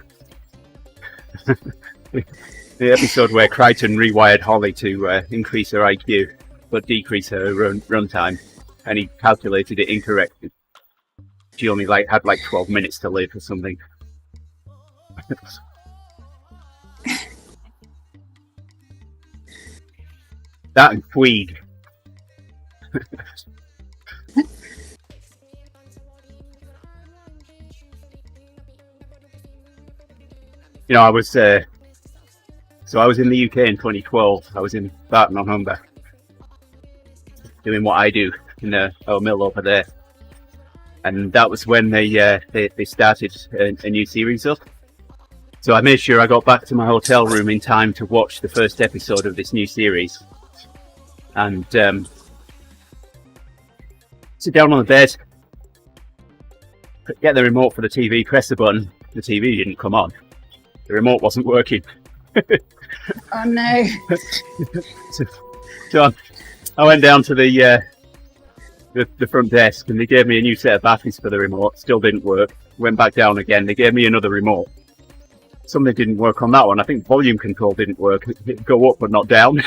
[SPEAKER 1] The episode where Crichton rewired Holly to increase her IQ, but decrease her run time, and he calculated it incorrectly. She only had 12 minutes to live or something. That and Tweed. You know, I was in the UK in 2012. I was in Barton on Humber, doing what I do in our mill over there. and that was when they started a new series up. So I made sure I got back to my hotel room in time to watch the first episode of this new series, and sit down on the bed, get the remote for the TV, press the button. The TV didn't come on. The remote wasn't working.
[SPEAKER 3] Oh no.
[SPEAKER 1] So I went down to the front desk, and they gave me a new set of batteries for the remote. Still didn't work. Went back down again. They gave me another remote. Something didn't work on that one. I think volume control didn't work. It didn't go up but not down.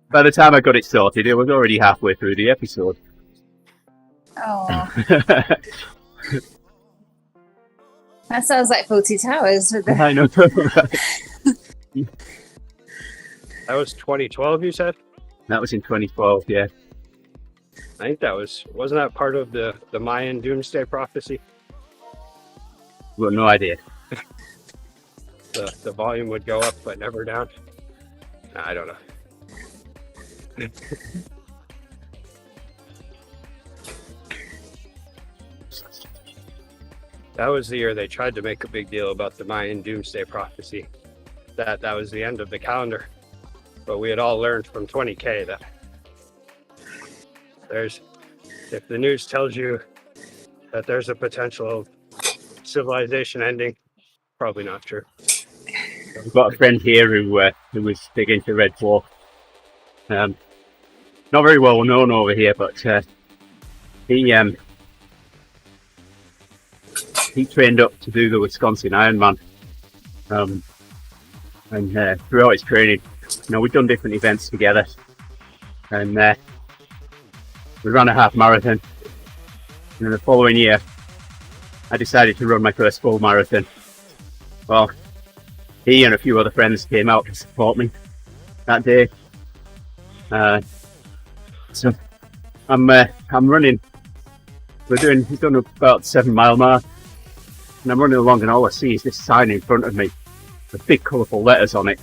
[SPEAKER 1] By the time I got it sorted, it was already halfway through the episode.
[SPEAKER 3] Oh. That sounds like Faulty Towers with the
[SPEAKER 1] I know.
[SPEAKER 2] That was 2012, you said?
[SPEAKER 1] That was in 2012, yeah.
[SPEAKER 2] I think wasn't that part of the Mayan doomsday prophecy?
[SPEAKER 1] Well, no idea.
[SPEAKER 2] The volume would go up but never down. I don't know. That was the year they tried to make a big deal about the Mayan doomsday prophecy. That was the end of the calendar. But we had all learned from 20K that if the news tells you that there's a potential of civilization ending, probably not true.
[SPEAKER 1] I've got a friend here who was big into Red Dwarf. Not very well known over here, but he trained up to do the Wisconsin Ironman, and throughout his training, we'd done different events together, and we ran a half marathon. And then the following year, I decided to run my first full marathon. Well, he and a few other friends came out to support me that day. So I'm running. He's done about 7 mile mark, and I'm running along, and all I see is this sign in front of me with big colourful letters on it,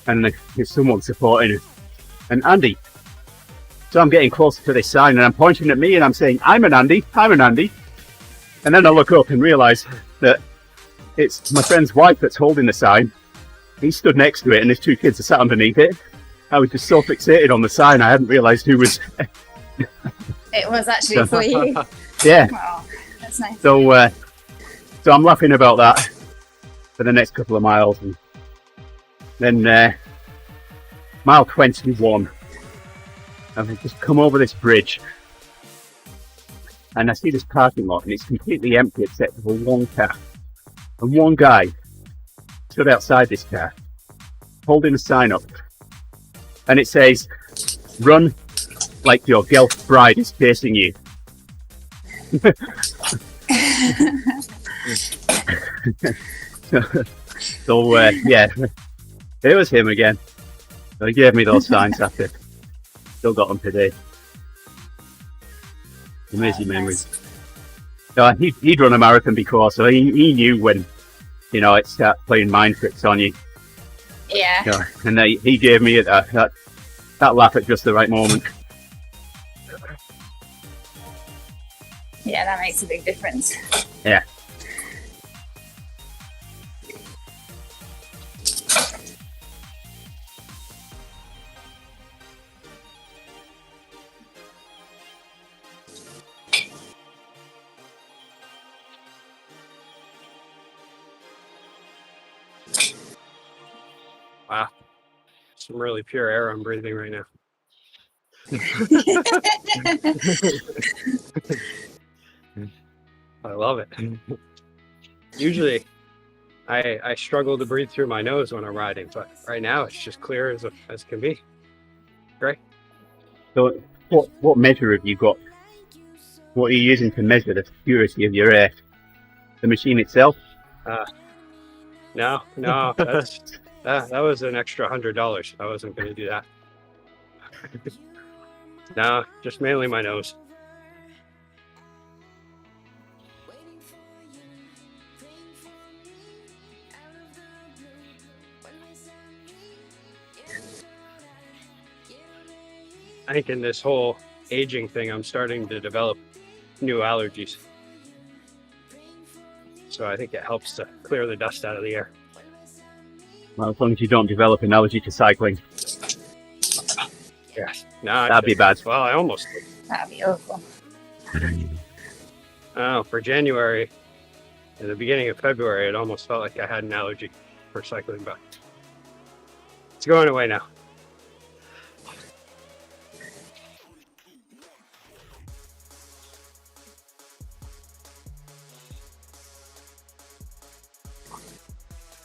[SPEAKER 1] and there's someone supporting it. And Andy. So I'm getting closer to this sign, and I'm pointing at me, and I'm saying, "I'm an Andy. I'm an Andy." And then I look up and realise that it's my friend's wife that's holding the sign. He stood next to it, and his 2 kids are sat underneath it. I was just so fixated on the sign, I hadn't realised who was.
[SPEAKER 3] It was actually for you.
[SPEAKER 1] Yeah.
[SPEAKER 3] Oh, that's nice.
[SPEAKER 1] So I'm laughing about that for the next couple of miles, and then mile 21, I've just come over this bridge, and I see this parking lot, and it's completely empty except for one car, and one guy stood outside this car, holding a sign up, and it says, "Run like your Guelph bride is chasing you." So yeah, it was him again. So he gave me those signs after. Still got them today. Amazing memories. So he'd run a marathon before, so he knew when, it started playing mind tricks on you.
[SPEAKER 3] Yeah.
[SPEAKER 1] And he gave me that laugh at just the right moment.
[SPEAKER 3] Yeah, that makes a big difference.
[SPEAKER 1] Yeah.
[SPEAKER 2] Wow. Some really pure air I'm breathing right now. I love it. Usually I struggle to breathe through my nose when I'm riding, but right now it's just clear as can be. Great.
[SPEAKER 1] So what measure have you got? What are you using to measure the purity of your air? The machine itself?
[SPEAKER 2] No, that was an extra $100. I wasn't going to do that. No, just mainly my nose. I think in this whole aging thing, I'm starting to develop new allergies. So I think it helps to clear the dust out of the air.
[SPEAKER 1] Well, as long as you don't develop an allergy to cycling.
[SPEAKER 2] Yes. No,
[SPEAKER 1] That'd be bad.
[SPEAKER 2] Well, I almost did.
[SPEAKER 3] That'd be awful.
[SPEAKER 2] Oh, for January, in the beginning of February, it almost felt like I had an allergy for cycling, but it's going away now.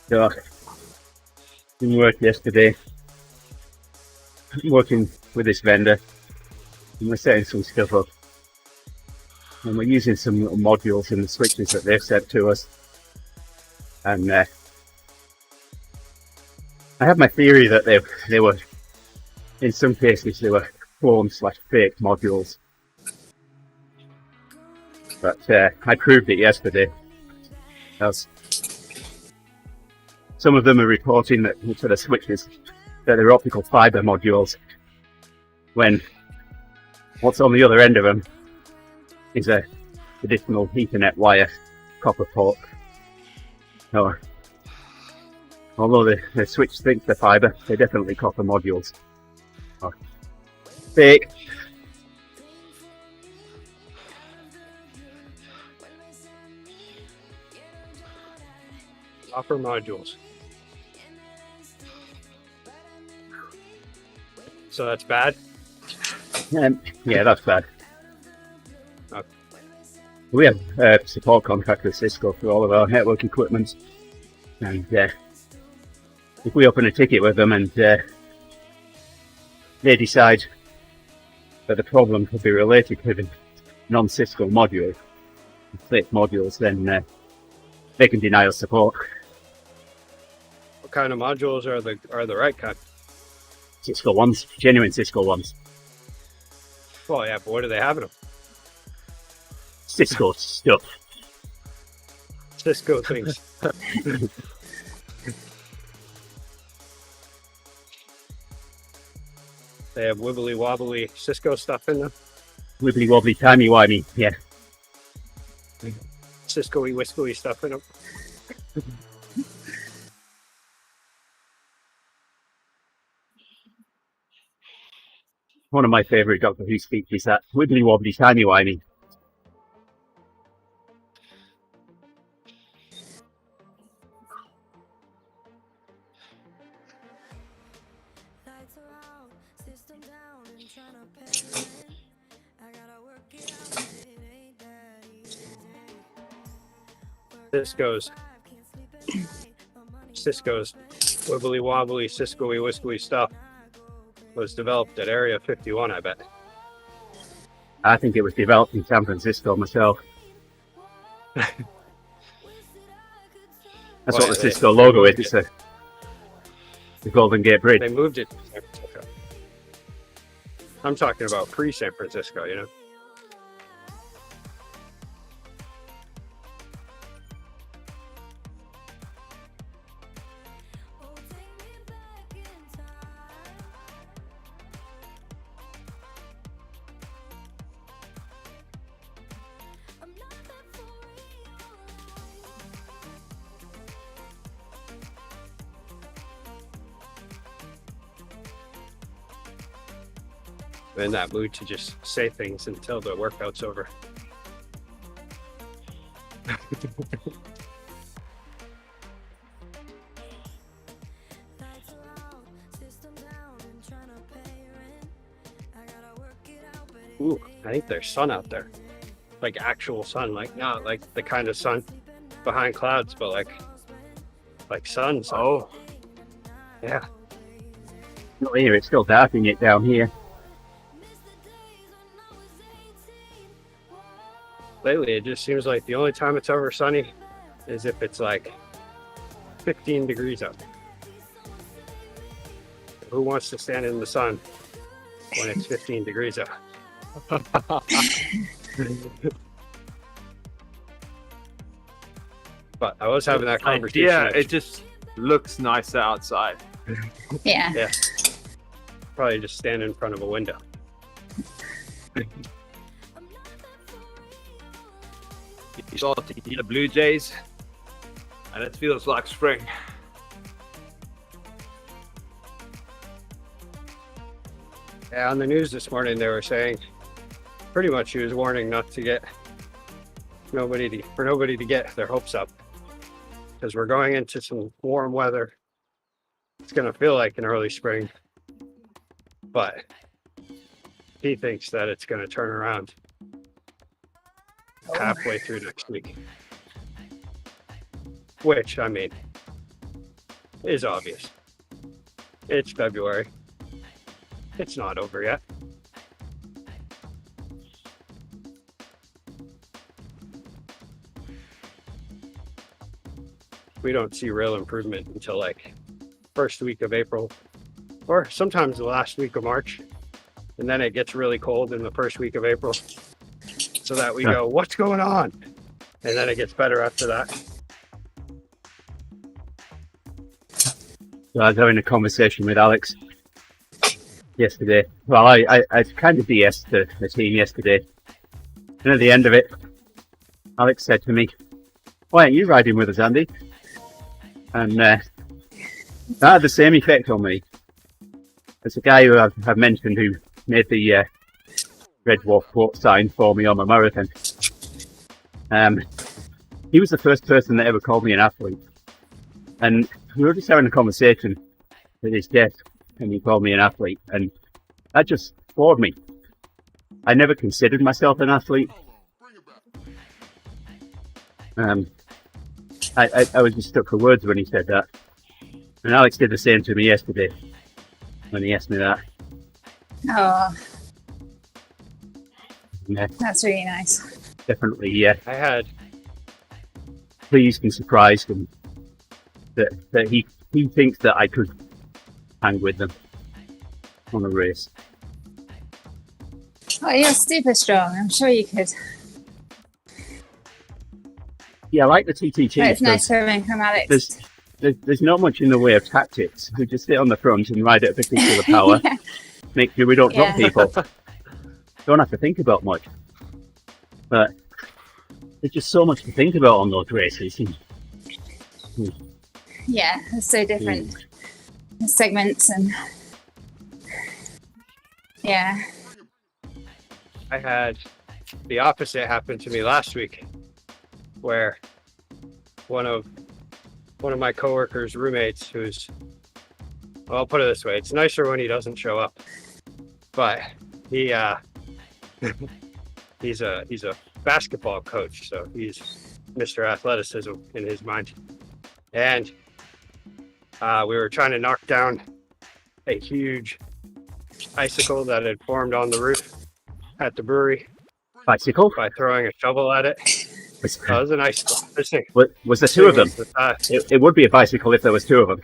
[SPEAKER 1] So, didn't work yesterday. Working with this vendor, and we're setting some stuff up. And we're using some little modules in the switches that they've sent to us. And I have my theory that they were, in some cases, they were clone/fake modules. But I proved it yesterday. As some of them are reporting that for the switches that they're optical fiber modules, when what's on the other end of them is a traditional Ethernet wire copper port. So, although the switch thinks they're fiber, they're definitely copper modules. Oh, fake.
[SPEAKER 2] Copper modules. So that's bad?
[SPEAKER 1] Yeah, that's bad.
[SPEAKER 2] Okay.
[SPEAKER 1] We have a support contract with Cisco for all of our network equipment, and if we open a ticket with them and they decide that the problem could be related to the non-Cisco module, fake modules, then they can deny us support.
[SPEAKER 2] What kind of modules are the right kind?
[SPEAKER 1] Cisco ones, genuine Cisco ones.
[SPEAKER 2] Well, yeah, but what do they have in them?
[SPEAKER 1] Cisco stuff.
[SPEAKER 2] Cisco things. They have wibbly wobbly Cisco stuff in them.
[SPEAKER 1] Wibbly wobbly, timey wimey, yeah.
[SPEAKER 2] Cisco-y, wisco-y stuff in them.
[SPEAKER 1] One of my favourite Doctor Who speeches is that wibbly wobbly, timey wimey.
[SPEAKER 2] Cisco's wibbly wobbly, Cisco-y, wisco-y stuff was developed at Area 51, I bet.
[SPEAKER 1] I think it was developed in San Francisco myself. That's what the Cisco logo is. It's the Golden Gate Bridge.
[SPEAKER 2] They moved it to San Francisco. I'm talking about pre-San Francisco, you know? I'm in that mood to just say things until the workout's over. Ooh, I think there's sun out there. Like actual sun, like not like the kind of sun behind clouds, but like sun.
[SPEAKER 5] Oh,
[SPEAKER 2] Yeah.
[SPEAKER 1] Not here, it's still darkening it down here.
[SPEAKER 2] Lately, it just seems like the only time it's ever sunny is if it's like 15 degrees out. Who wants to stand in the sun when it's 15 degrees out? But I was having that conversation.
[SPEAKER 5] yeah, it just looks nicer outside.
[SPEAKER 3] Yeah.
[SPEAKER 2] Yeah. Probably just stand in front of a window.
[SPEAKER 5] You start to hear the blue jays, and it feels like spring.
[SPEAKER 2] Yeah, on the news this morning they were saying pretty much he was warning not to get nobody to get their hopes up, because we're going into some warm weather. It's going to feel like an early spring, but he thinks that it's going to turn around halfway through next week, which, I mean, is obvious. It's February. It's not over yet. We don't see real improvement until like first week of April, or sometimes the last week of March, and then it gets really cold in the first week of April, so that we go, what's going on? And then it gets better after that.
[SPEAKER 1] So I was having a conversation with Alex yesterday. Well, I kind of BS'd the team yesterday, and at the end of it, Alex said to me, "Why aren't you riding with us, Andy?" And that had the same effect on me. There's a guy who I've mentioned who made the Red Dwarf quote sign for me on my marathon. He was the first person that ever called me an athlete. And we were just having a conversation at his desk, and he called me an athlete. And that just floored me. I never considered myself an athlete. I was just stuck for words when he said that. And Alex did the same to me yesterday when he asked me that.
[SPEAKER 3] Oh,
[SPEAKER 1] Yeah,
[SPEAKER 3] that's really nice.
[SPEAKER 1] definitely, yeah.
[SPEAKER 2] I had
[SPEAKER 1] Pleased and surprised, and that he thinks that I could hang with them on a race.
[SPEAKER 3] Oh, you're super strong. I'm sure you could.
[SPEAKER 1] Yeah, I like the TTT.
[SPEAKER 3] But it's nice hearing from Alex.
[SPEAKER 1] There's not much in the way of tactics. We just sit on the front and ride at a particular power.
[SPEAKER 3] Yeah.
[SPEAKER 1] Make sure we don't drop
[SPEAKER 3] Yeah.
[SPEAKER 1] people. Don't have to think about much. But there's just so much to think about on those races.
[SPEAKER 3] Yeah, it's so different. The segments and yeah.
[SPEAKER 2] I had the opposite happen to me last week, where one of my coworkers' roommates, who's, well, I'll put it this way, it's nicer when he doesn't show up, but he he's a basketball coach, so he's Mr. Athleticism in his mind, and we were trying to knock down a huge icicle that had formed on the roof at the brewery
[SPEAKER 1] Bicycle?
[SPEAKER 2] by throwing a shovel at it.
[SPEAKER 1] Was,
[SPEAKER 2] That was an icicle. This thing.
[SPEAKER 1] was there two of them?
[SPEAKER 2] was the size-
[SPEAKER 1] It would be a bicycle if there was two of them.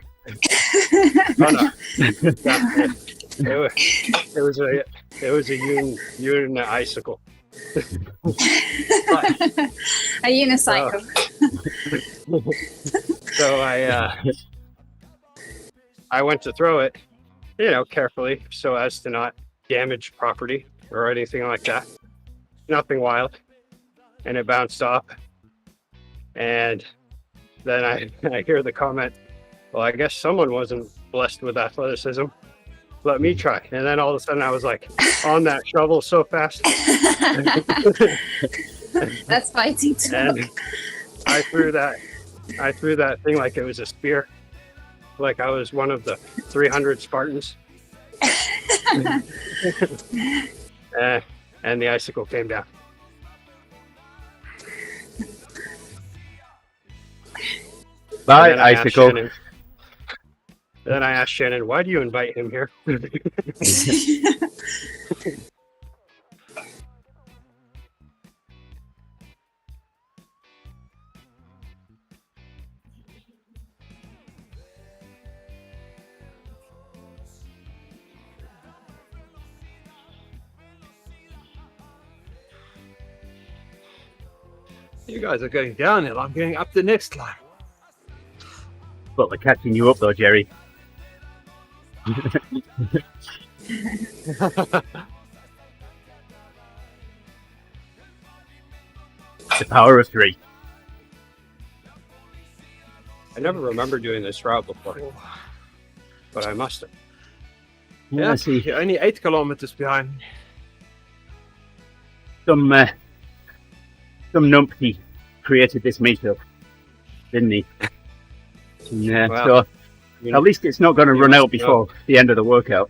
[SPEAKER 2] Oh, no. It was a un icicle.
[SPEAKER 3] A unicycle.
[SPEAKER 2] So I went to throw it, carefully, so as to not damage property or anything like that. Nothing wild. And it bounced off. And then I hear the comment, well, I guess someone wasn't blessed with athleticism. Let me try. And then all of a sudden I was like on that shovel so fast.
[SPEAKER 3] That's fighting too.
[SPEAKER 2] And I threw that thing like it was a spear. Like I was one of the 300 Spartans. And the icicle came down.
[SPEAKER 1] Bye,
[SPEAKER 2] And then I asked
[SPEAKER 1] icicle.
[SPEAKER 2] Shannon- Then I asked Shannon, why do you invite him here?
[SPEAKER 5] You guys are going downhill. I'm going up the next climb.
[SPEAKER 1] But we're catching you up though, Gerrie. The power of 3.
[SPEAKER 2] I never remember doing this route before, but I must have.
[SPEAKER 5] Yeah,
[SPEAKER 1] I see.
[SPEAKER 5] you're only 8 kilometers behind.
[SPEAKER 1] Some numpty created this meetup, didn't he? Yeah,
[SPEAKER 2] Wow.
[SPEAKER 1] so at least it's not going to run out before the end of the workout.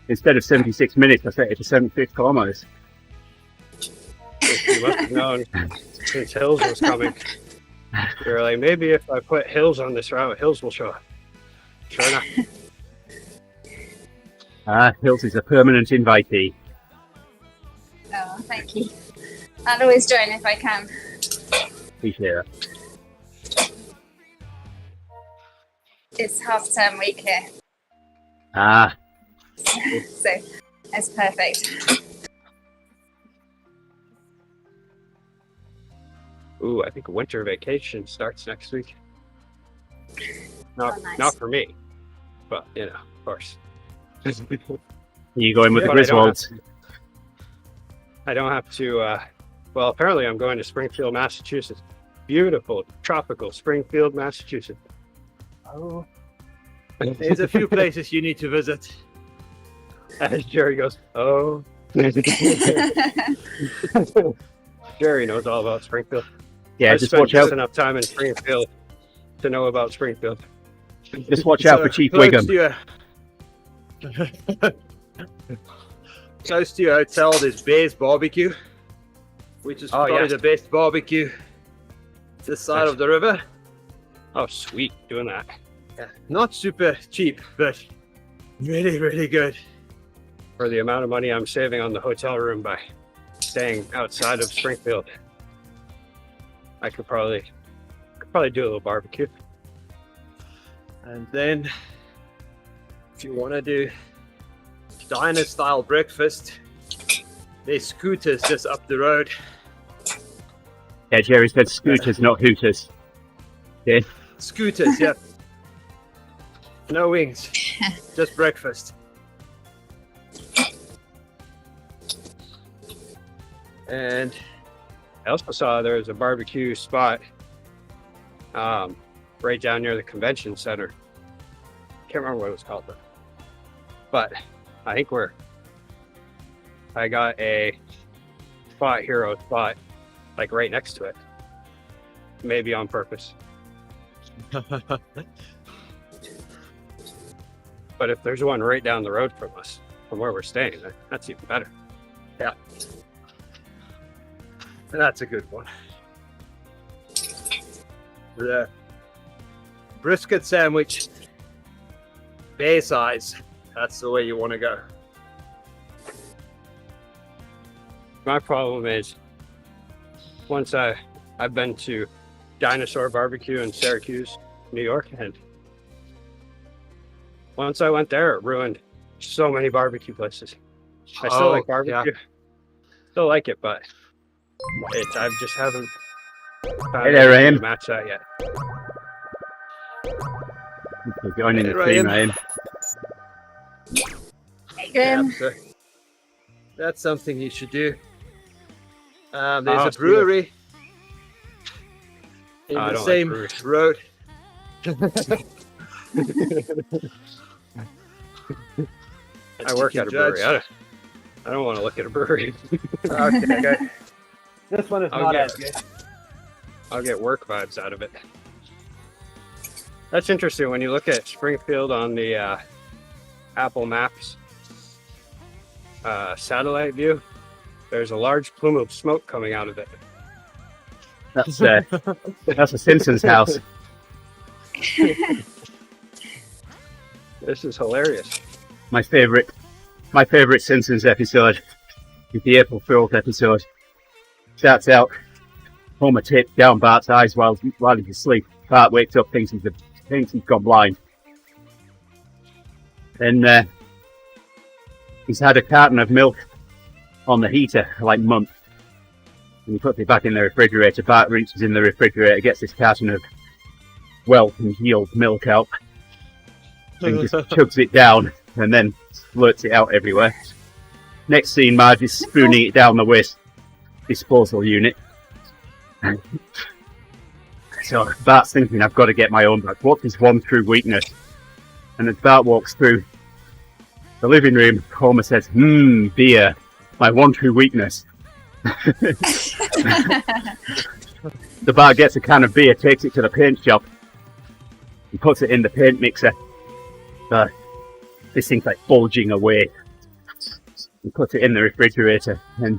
[SPEAKER 1] Instead of 76 minutes, I set it to 76 kilometers.
[SPEAKER 2] You must have known since Hils was coming. They were like, maybe if I put Hils on this route, Hils will show up. Sure enough.
[SPEAKER 1] Hils is a permanent invitee.
[SPEAKER 3] Oh, thank you. I'll always join if I can.
[SPEAKER 1] Appreciate that.
[SPEAKER 3] It's half-term week here, so it's perfect.
[SPEAKER 2] Ooh, I think winter vacation starts next week.
[SPEAKER 3] Oh, nice.
[SPEAKER 2] Not for me, but you know, of course.
[SPEAKER 1] Are you going with the
[SPEAKER 2] But I don't have
[SPEAKER 1] Griswolds?
[SPEAKER 2] I don't have to. Well, apparently, I'm going to Springfield, Massachusetts. Beautiful, tropical Springfield, Massachusetts. Oh.
[SPEAKER 5] There's a few places you need to visit.
[SPEAKER 2] As Gerrie goes, oh. Gerrie knows all about Springfield.
[SPEAKER 1] Yeah,
[SPEAKER 2] I've
[SPEAKER 1] just
[SPEAKER 2] spent
[SPEAKER 1] watch out.
[SPEAKER 2] enough time in Springfield to know about Springfield.
[SPEAKER 1] Just watch out for Chief
[SPEAKER 5] close
[SPEAKER 1] Wiggum.
[SPEAKER 5] to close to your hotel, there's Bear's Barbecue, which is
[SPEAKER 2] Oh,
[SPEAKER 5] probably
[SPEAKER 2] yeah.
[SPEAKER 5] the best barbecue this side of the river.
[SPEAKER 2] Oh, sweet, doing that.
[SPEAKER 5] Yeah. Not super cheap, but really, really good.
[SPEAKER 2] For the amount of money I'm saving on the hotel room by staying outside of Springfield, I could probably do a little barbecue.
[SPEAKER 5] And then, if you want to do diner style breakfast, there's Scooters just up the road.
[SPEAKER 1] Yeah, Jerry said scooters, not hooters. Okay.
[SPEAKER 5] Scooters, yeah. No wings, just breakfast. And
[SPEAKER 2] I also saw there was a barbecue spot right down near the convention center. Can't remember what it was called though. But I think I got a hero spot like right next to it. Maybe on purpose. But if there's one right down the road from us, from where we're staying, that's even better.
[SPEAKER 5] yeah, that's a good one. The brisket sandwich, bear size. That's the way you want to go.
[SPEAKER 2] My problem is once I've been to Dinosaur Barbecue in Syracuse, New York, and once I went there, it ruined so many barbecue places. I still like barbecue. Still like it, but I just haven't found
[SPEAKER 1] Hey there,
[SPEAKER 2] anything
[SPEAKER 1] Ryan.
[SPEAKER 2] to match that yet.
[SPEAKER 1] You're joining the
[SPEAKER 5] Ryan.
[SPEAKER 1] team, Ryan.
[SPEAKER 3] Hey,
[SPEAKER 5] Yeah,
[SPEAKER 3] Graham.
[SPEAKER 5] so that's something you should do. There's
[SPEAKER 2] Oh,
[SPEAKER 5] a brewery in
[SPEAKER 2] I
[SPEAKER 5] the
[SPEAKER 2] don't like
[SPEAKER 5] same
[SPEAKER 2] breweries.
[SPEAKER 5] road.
[SPEAKER 2] I work at a
[SPEAKER 5] Judge.
[SPEAKER 2] brewery. I don't want to look at a brewery.
[SPEAKER 5] Okay. This one is
[SPEAKER 2] I'll
[SPEAKER 5] not
[SPEAKER 2] get-
[SPEAKER 5] as good.
[SPEAKER 2] I'll get work vibes out of it. That's interesting when you look at Springfield on the Apple Maps satellite view. There's a large plume of smoke coming out of it.
[SPEAKER 1] That's a Simpsons house.
[SPEAKER 2] This is hilarious.
[SPEAKER 1] My favorite Simpsons episode is the April Fool's episode. Starts out, Homer tapes down Bart's eyes while he's asleep. Bart wakes up, thinks he's gone blind. Then he's had a carton of milk on the heater for like months. And he puts it back in the refrigerator. Bart reaches in the refrigerator, gets this carton of well-congealed milk out, and just chugs it down, and then splurts it out everywhere. Next scene, Marge is spooning it down the waste disposal unit. So Bart's thinking, I've got to get my own back. What's his one true weakness? And as Bart walks through the living room, Homer says, beer, my one true weakness. The Bart gets a can of beer, takes it to the paint shop, and puts it in the paint mixer. This thing's like bulging away. He puts it in the refrigerator, and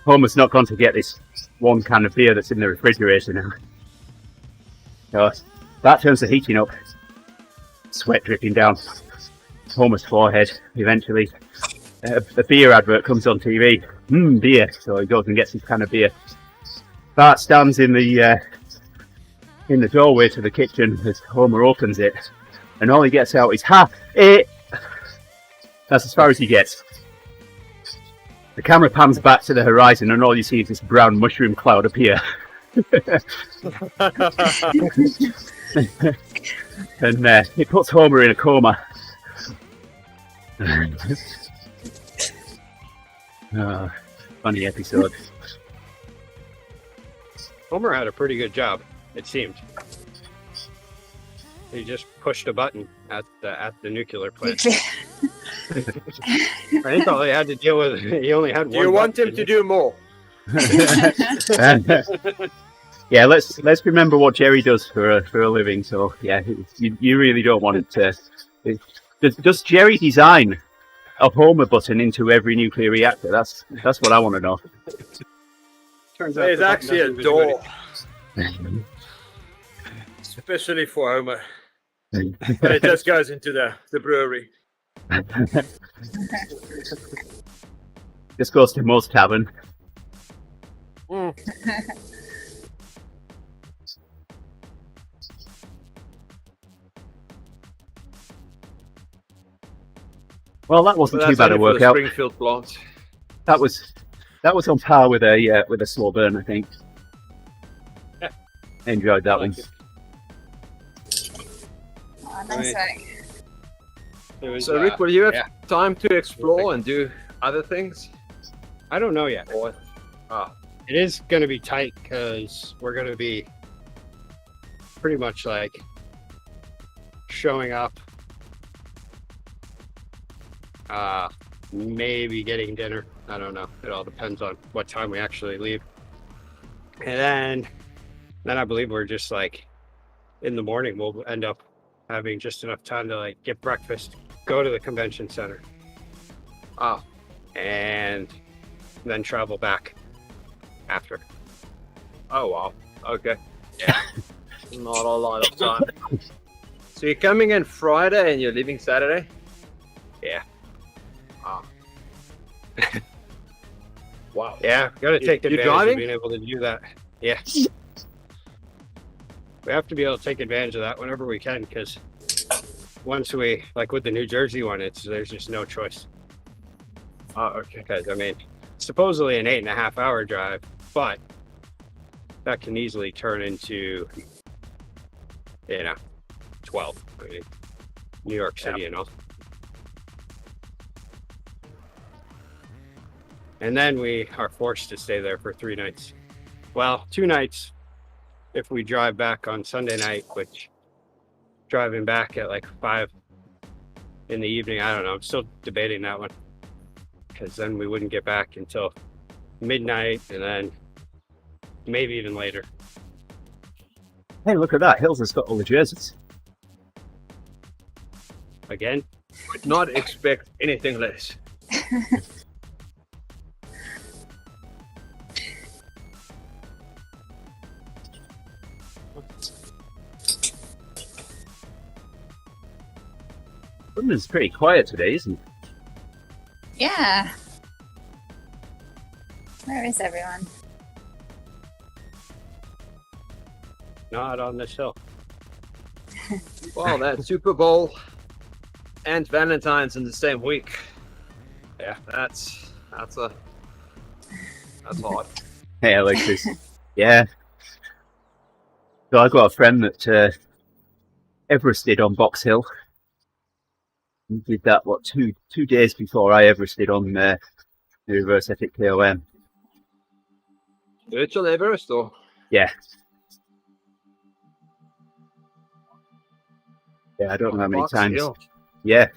[SPEAKER 1] Homer's not going to get this one can of beer that's in the refrigerator now. So that turns the heating up, sweat dripping down Homer's forehead. Eventually, a beer advert comes on TV. Beer. So he goes and gets his can of beer. Bart stands in the doorway to the kitchen as Homer opens it, and all he gets out is it. That's as far as he gets. The camera pans back to the horizon, and all you see is this brown mushroom cloud appear. And it puts Homer in a coma. Funny episode.
[SPEAKER 2] Homer had a pretty good job, it seemed. He just pushed a button at the nuclear plant. I think all he had to deal with, he only had one.
[SPEAKER 5] Do you want him to do more?
[SPEAKER 1] Yeah, let's remember what Gerrie does for a living. So yeah, you really don't want it to. Does Gerrie design a Homer button into every nuclear reactor? That's what I want to know.
[SPEAKER 2] Turns out
[SPEAKER 5] There's
[SPEAKER 2] the button
[SPEAKER 5] actually a
[SPEAKER 2] doesn't
[SPEAKER 5] door, especially for Homer, but it just goes into the brewery.
[SPEAKER 1] This goes to Mo's Tavern. Well, that wasn't too bad a workout.
[SPEAKER 5] Springfield plant.
[SPEAKER 1] That was on par with a slow burn, I think.
[SPEAKER 2] Yeah.
[SPEAKER 1] Enjoyed that one.
[SPEAKER 3] Oh, nice work.
[SPEAKER 2] It was,
[SPEAKER 5] So, Rick, will you have
[SPEAKER 2] yeah.
[SPEAKER 5] time to explore and do other things?
[SPEAKER 2] I don't know yet.
[SPEAKER 5] Or,
[SPEAKER 2] It is going to be tight because we're going to be pretty much like showing up, maybe getting dinner. I don't know. It all depends on what time we actually leave. And then I believe we're just like in the morning, we'll end up having just enough time to like get breakfast, go to the convention center, and then travel back after.
[SPEAKER 5] oh wow. Okay.
[SPEAKER 2] Yeah.
[SPEAKER 5] Not a lot of time. So you're coming in Friday and you're leaving Saturday?
[SPEAKER 2] Yeah.
[SPEAKER 5] Wow.
[SPEAKER 2] Yeah, gotta take
[SPEAKER 5] You
[SPEAKER 2] advantage
[SPEAKER 5] driving?
[SPEAKER 2] of being able to do that. Yeah. We have to be able to take advantage of that whenever we can, because once we, like with the New Jersey one, there's just no choice.
[SPEAKER 5] Okay.
[SPEAKER 2] Because, I mean, supposedly an 8.5 hour drive, but that can easily turn into, 12. I mean, New York City and all. And then we are forced to stay there for 3 nights. Well, 2 nights if we drive back on Sunday night, which driving back at like 5 in the evening, I don't know. I'm still debating that one. Because then we wouldn't get back until midnight and then maybe even later.
[SPEAKER 1] Hey, look at that. Hils has got all the jerseys.
[SPEAKER 2] Again,
[SPEAKER 5] Would not expect anything less.
[SPEAKER 1] London's pretty quiet today, isn't it?
[SPEAKER 3] Yeah. Where is everyone?
[SPEAKER 2] not on this hill.
[SPEAKER 5] Well, that Super Bowl and Valentine's in the same week.
[SPEAKER 2] Yeah.
[SPEAKER 5] That's hard.
[SPEAKER 1] Hey, Alexis. Yeah. So I got a friend that Everested on Box Hill. He did that, what, two days before I Everested on the reverse epic KOM.
[SPEAKER 5] Virtual Everest or?
[SPEAKER 1] Yeah. Yeah, I don't know how many
[SPEAKER 5] Box
[SPEAKER 1] times.
[SPEAKER 5] Hill.
[SPEAKER 1] Yeah.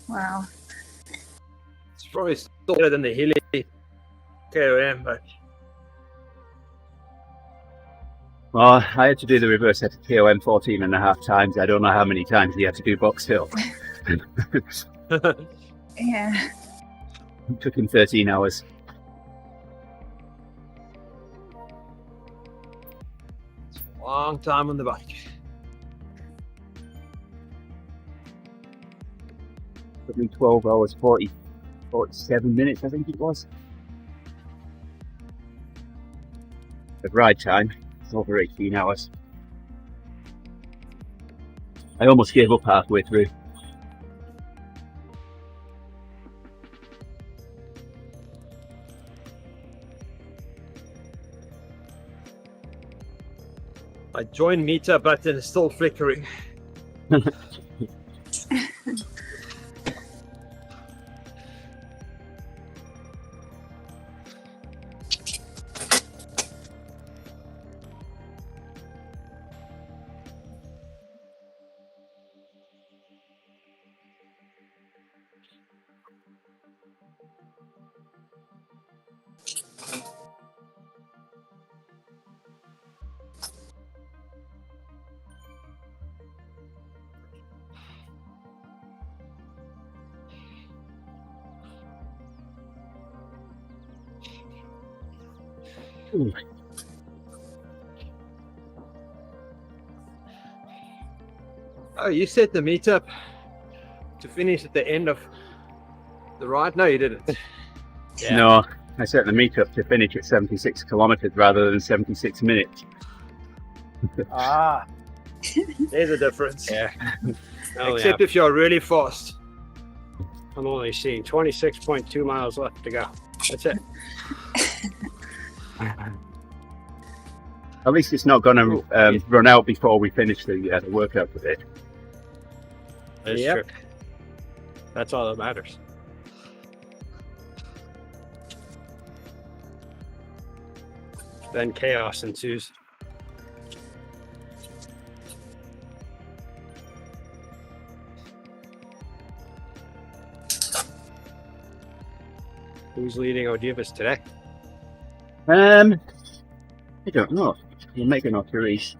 [SPEAKER 3] Wow.
[SPEAKER 5] It's probably still better than the hilly KOM, but
[SPEAKER 1] Well, I had to do the reverse at KOM 14.5 times. I don't know how many times you have to do Box Hill.
[SPEAKER 3] Yeah.
[SPEAKER 1] It took him 13 hours.
[SPEAKER 5] long time on the bike.
[SPEAKER 1] Took me 12 hours, 47 minutes, I think it was. The ride time, it's over 18 hours. I almost gave up halfway through.
[SPEAKER 5] My join meter button is still flickering.
[SPEAKER 1] Ooh.
[SPEAKER 5] Oh, you set the meetup to finish at the end of the ride? No, you didn't.
[SPEAKER 2] Yeah.
[SPEAKER 1] No, I set the meetup to finish at 76 kilometers rather than 76 minutes.
[SPEAKER 5] Ah, there's a difference.
[SPEAKER 2] Yeah.
[SPEAKER 5] Except if you're really fast.
[SPEAKER 2] I'm only seeing 26.2 miles left to go. That's it.
[SPEAKER 1] At least it's not going to run out before we finish the workout with it.
[SPEAKER 2] That's
[SPEAKER 5] Yep.
[SPEAKER 2] true. That's all that matters. Then chaos ensues. Who's leading ODivas today?
[SPEAKER 1] I don't know. We're making our race.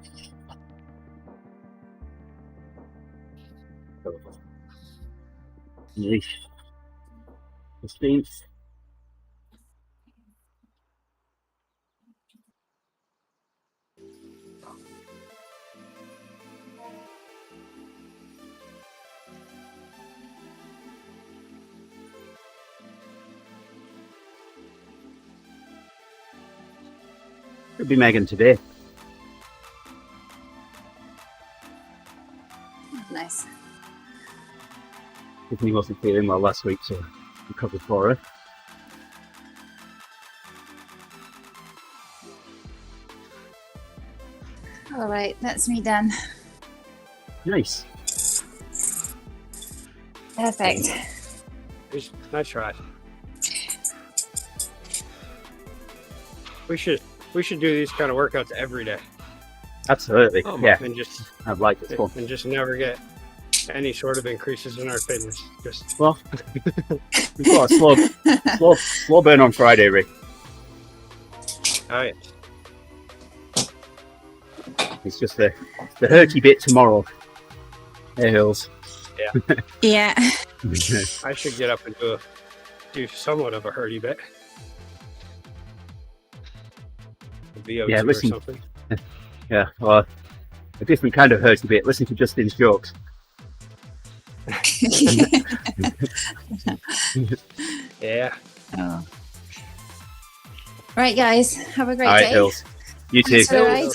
[SPEAKER 1] Yeesh. 15th. Could be Megan today.
[SPEAKER 3] Nice.
[SPEAKER 1] Tiffany wasn't feeling well last week, so we covered for her.
[SPEAKER 3] All right, that's me done.
[SPEAKER 1] Nice.
[SPEAKER 3] Perfect.
[SPEAKER 2] Nice try. We should do these kind of workouts every day.
[SPEAKER 1] Absolutely.
[SPEAKER 5] Oh,
[SPEAKER 1] yeah,
[SPEAKER 2] And just
[SPEAKER 1] I'd like it. Fun.
[SPEAKER 2] and just never get any sort of increases in our fitness. Just
[SPEAKER 1] Well, we've got a slow burn on Friday, Rick.
[SPEAKER 2] all right.
[SPEAKER 1] It's just the hurty bit tomorrow. Hey, Hils.
[SPEAKER 3] Yeah.
[SPEAKER 2] I should get up and do somewhat of a hurdy bit. A VO2
[SPEAKER 1] Yeah, listen.
[SPEAKER 2] or something.
[SPEAKER 1] Yeah, well, a different kind of hurty bit. Listen to Justin's jokes.
[SPEAKER 2] Yeah.
[SPEAKER 3] Oh. Right, guys. Have a great
[SPEAKER 1] All right,
[SPEAKER 3] day.
[SPEAKER 1] Hils. You too.
[SPEAKER 3] Thanks for the ride.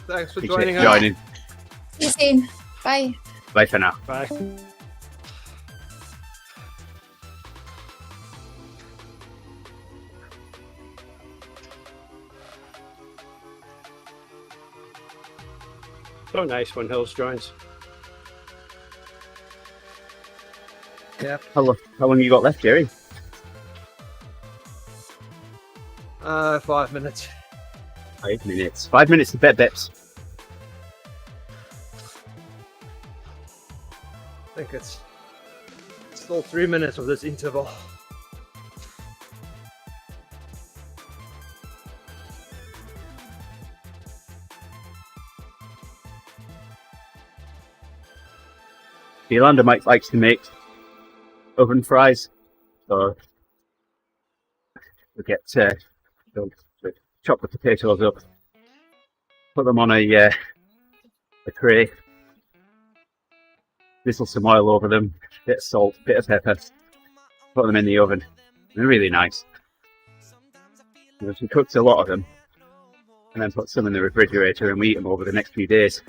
[SPEAKER 5] Thanks for
[SPEAKER 1] Appreciate
[SPEAKER 5] joining
[SPEAKER 1] you
[SPEAKER 5] us.
[SPEAKER 1] joining.
[SPEAKER 3] See you soon. Bye.
[SPEAKER 1] Bye for now.
[SPEAKER 2] Bye. So nice when Hils joins.
[SPEAKER 5] Yeah.
[SPEAKER 1] How long you got left, Gerrie?
[SPEAKER 5] 5 minutes.
[SPEAKER 1] 5 minutes. 5 minutes to bet bets.
[SPEAKER 5] I think it's still 3 minutes of this interval.
[SPEAKER 1] Yolanda might likes to make oven fries, so we'll get we'll chop the potatoes up, put them on a tray, drizzle some oil over them, bit of salt, bit of pepper, put them in the oven. They're really nice. She cooks a lot of them and then put some in the refrigerator and we eat them over the next few days.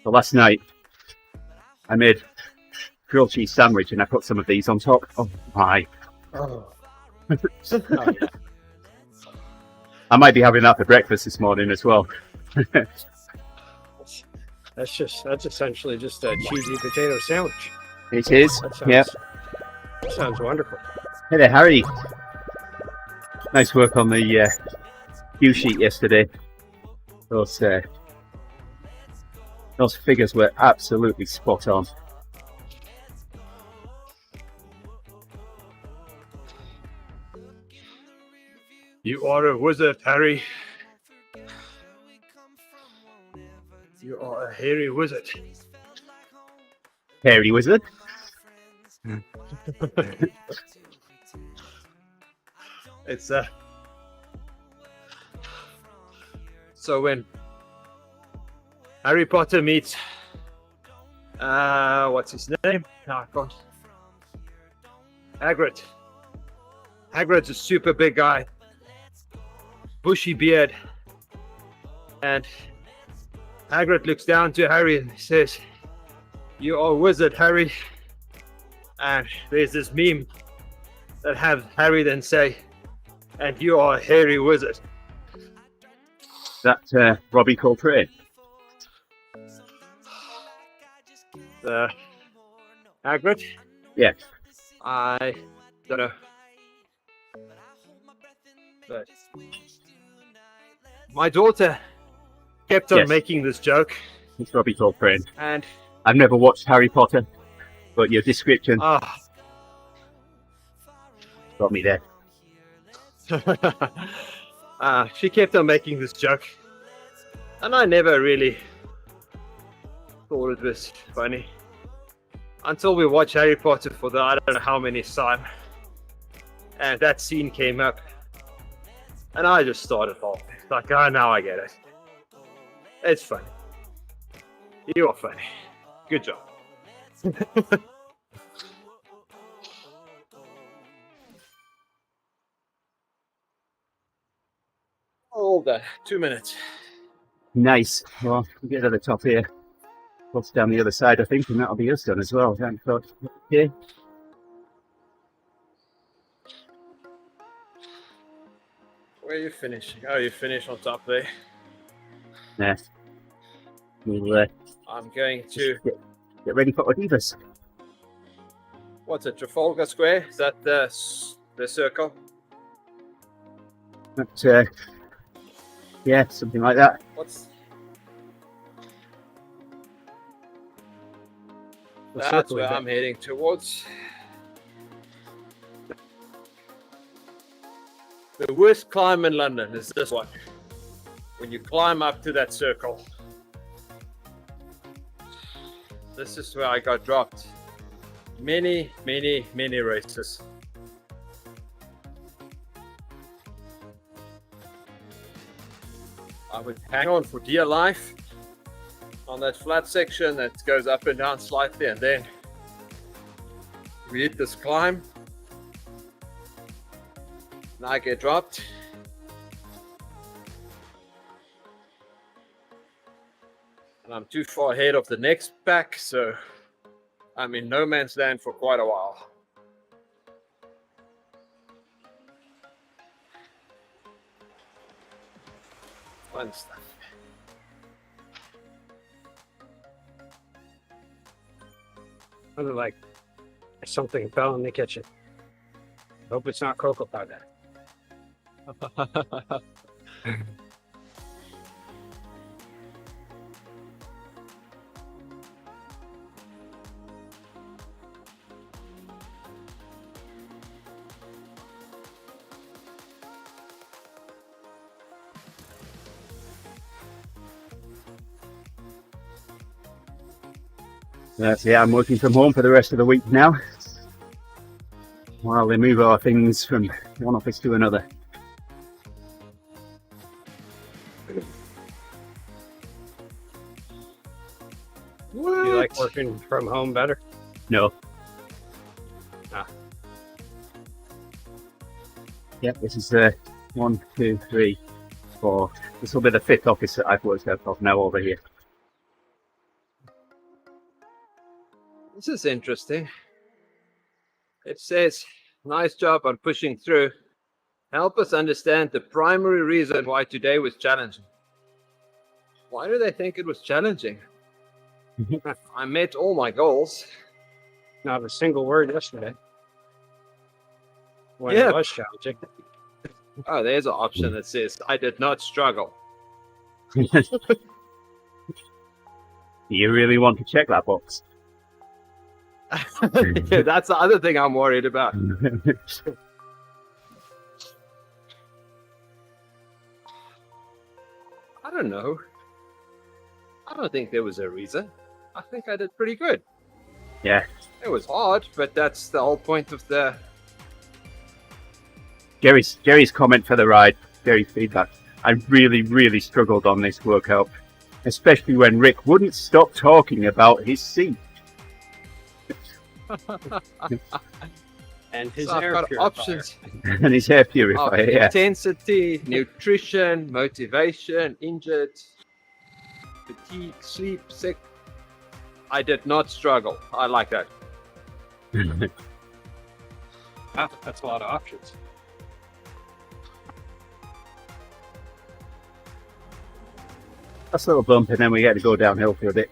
[SPEAKER 1] So last night I made grilled cheese sandwich and I put some of these on top. Oh my.
[SPEAKER 5] Oh.
[SPEAKER 1] I might be having that for breakfast this morning as well.
[SPEAKER 2] That's essentially just a cheesy potato sandwich.
[SPEAKER 1] It is, yeah.
[SPEAKER 2] That sounds wonderful.
[SPEAKER 1] Hey there, Harry. Nice work on the cue sheet yesterday. Those figures were absolutely spot on.
[SPEAKER 5] You are a wizard, Harry. You are a hairy wizard.
[SPEAKER 1] Hairy wizard.
[SPEAKER 5] It's so when Harry Potter meets what's his name? Oh god. Hagrid. Hagrid's a super big guy. Bushy beard. And Hagrid looks down to Harry and says, "You are a wizard, Harry." And there's this meme that have Harry then say, "And you are a hairy wizard."
[SPEAKER 1] That Robbie Coltrane.
[SPEAKER 5] Hagrid?
[SPEAKER 1] Yeah.
[SPEAKER 5] I don't know. But my daughter kept on
[SPEAKER 1] Yes.
[SPEAKER 5] making this joke,
[SPEAKER 1] It's Robbie Coltrane.
[SPEAKER 5] and
[SPEAKER 1] I've never watched Harry Potter, but your description got me there.
[SPEAKER 5] she kept on making this joke, and I never really thought it was funny until we watched Harry Potter for the I don't know how many time, and that scene came up, and I just started laughing. Like, oh, now I get it. It's funny. You are funny. Good job. All done. 2 minutes.
[SPEAKER 1] Nice. Well, we'll get to the top here. Cross down the other side, I think, and that'll be us done as well. Okay.
[SPEAKER 5] Where are you finishing? Oh, you finish on top there.
[SPEAKER 1] Yeah. We'll
[SPEAKER 5] I'm going to.
[SPEAKER 1] get ready for Odivas.
[SPEAKER 5] What's it? Trafalgar Square? Is that the circle?
[SPEAKER 1] But, yeah, something like that.
[SPEAKER 5] That's where I'm heading towards. The worst climb in London is this one. When you climb up to that circle. This is where I got dropped. Many races. I would hang on for dear life on that flat section that goes up and down slightly, and then we hit this climb and I get dropped. And I'm too far ahead of the next pack, so I'm in no man's land for quite a while. Fun stuff.
[SPEAKER 2] I look like something fell in the kitchen. Hope it's not cocoa powder.
[SPEAKER 1] That's it. I'm working from home for the rest of the week now, while they move our things from one office to another.
[SPEAKER 2] Do you like working from home better?
[SPEAKER 1] No.
[SPEAKER 2] Ah.
[SPEAKER 1] Yep, this is 1, 2, 3, 4. This will be the 5th office that I've worked out of now over here.
[SPEAKER 5] This is interesting. It says, nice job on pushing through. Help us understand the primary reason why today was challenging. Why do they think it was challenging? I met all my goals.
[SPEAKER 2] Not a single word yesterday. When
[SPEAKER 5] Yeah.
[SPEAKER 2] it was challenging.
[SPEAKER 5] Oh, there's an option that says, I did not struggle.
[SPEAKER 1] Do you really want to check that box?
[SPEAKER 5] Yeah, that's the other thing I'm worried about. I don't know. I don't think there was a reason. I think I did pretty good.
[SPEAKER 1] Yeah.
[SPEAKER 5] It was hard, but that's the whole point of the...
[SPEAKER 1] Gerrie's comment for the ride, Gerrie's feedback. I really struggled on this workout, especially when Rick wouldn't stop talking about his seat.
[SPEAKER 2] And his
[SPEAKER 5] So I've
[SPEAKER 2] air
[SPEAKER 5] got
[SPEAKER 2] purifier.
[SPEAKER 5] options
[SPEAKER 1] And his hair
[SPEAKER 5] of
[SPEAKER 1] purifier, yeah.
[SPEAKER 5] intensity, nutrition, motivation, injured, fatigue, sleep, sick. I did not struggle. I like that.
[SPEAKER 2] Ah, that's a lot of options.
[SPEAKER 1] That's a little bump, and then we get to go downhill for a bit.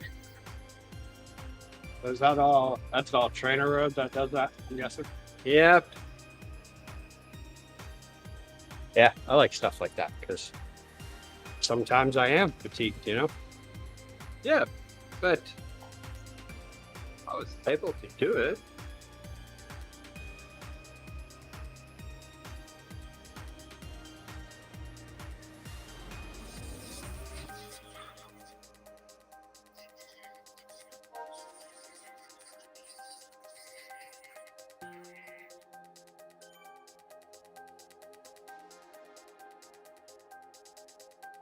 [SPEAKER 2] Is that all? That's all trainer road that does that, I'm guessing?
[SPEAKER 5] Yep.
[SPEAKER 2] Yeah, I like stuff like that because sometimes I am fatigued, you know?
[SPEAKER 5] Yeah, but I was able to do it.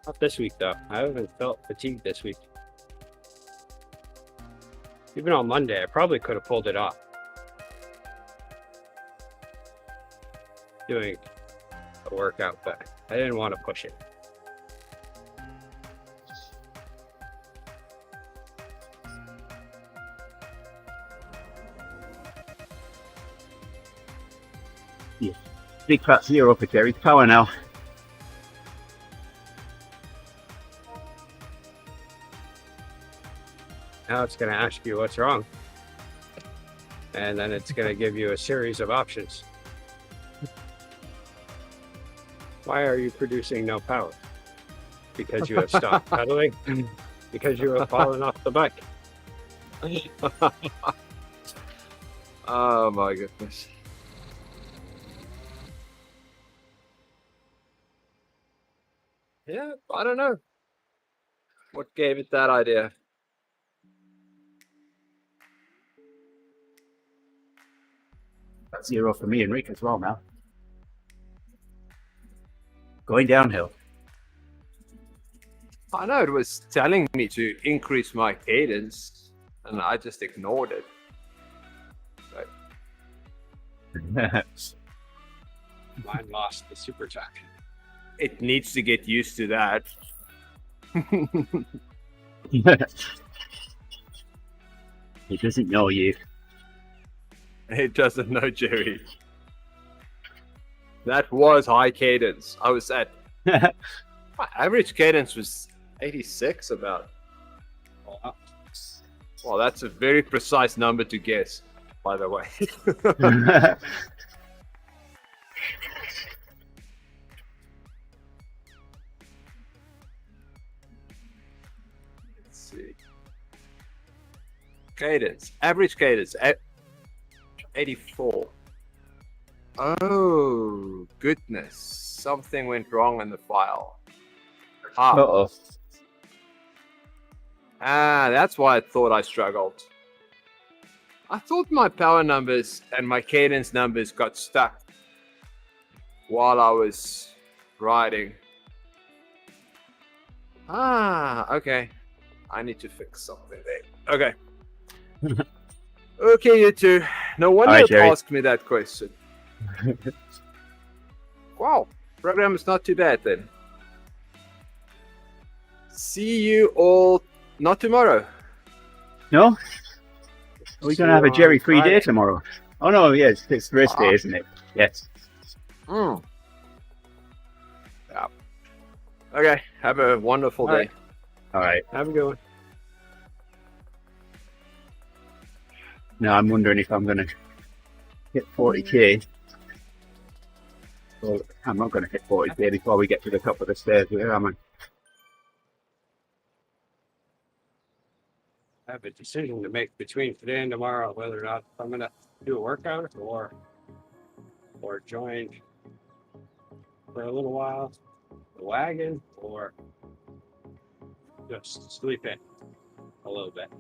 [SPEAKER 2] Not this week, though. I haven't felt fatigued this week. Even on Monday, I probably could have pulled it off. Doing a workout, but I didn't want to push it.
[SPEAKER 1] Big fat 0 for Gerrie's power now.
[SPEAKER 2] Now it's going to ask you what's wrong. And then it's going to give you a series of options. Why are you producing no power? Because you have stopped pedaling? Because you have fallen off the bike?
[SPEAKER 5] Oh my goodness. Yeah, I don't know. What gave it that idea?
[SPEAKER 1] That's 0 for me and Rick as well now. Going downhill.
[SPEAKER 5] I know it was telling me to increase my cadence, and I just ignored it.
[SPEAKER 2] Mine lost the super tack.
[SPEAKER 5] It needs to get used to that.
[SPEAKER 1] He doesn't know you.
[SPEAKER 5] It doesn't know Gerrie. That was high cadence. I was at my average cadence was 86 about. Well, that's a very precise number to guess, by the way. Cadence. Average cadence. 84. Oh, goodness. Something went wrong in the file.
[SPEAKER 1] Uh-oh.
[SPEAKER 5] That's why I thought I struggled. I thought my power numbers and my cadence numbers got stuck while I was riding. Okay. I need to fix something there. Okay. Okay, you two. No wonder
[SPEAKER 1] All right,
[SPEAKER 5] you
[SPEAKER 1] Gerrie.
[SPEAKER 5] asked me that question. Wow. Program is not too bad then. See you all not tomorrow.
[SPEAKER 1] No? Are we going to have a Gerrie free day
[SPEAKER 5] Friday.
[SPEAKER 1] tomorrow? Oh, no, yes. It's race day, isn't it? Yes.
[SPEAKER 5] Yeah. Okay. Have a wonderful
[SPEAKER 2] All
[SPEAKER 5] day.
[SPEAKER 2] right.
[SPEAKER 1] All right.
[SPEAKER 2] Have a good one.
[SPEAKER 1] Now I'm wondering if I'm going to hit 40k. Well, I'm not going to hit 40k before we get to the top of the stairs. Where am I?
[SPEAKER 2] I have a decision to make between today and tomorrow whether or not I'm gonna do a workout or join for a little while the wagon or just sleep in a little bit.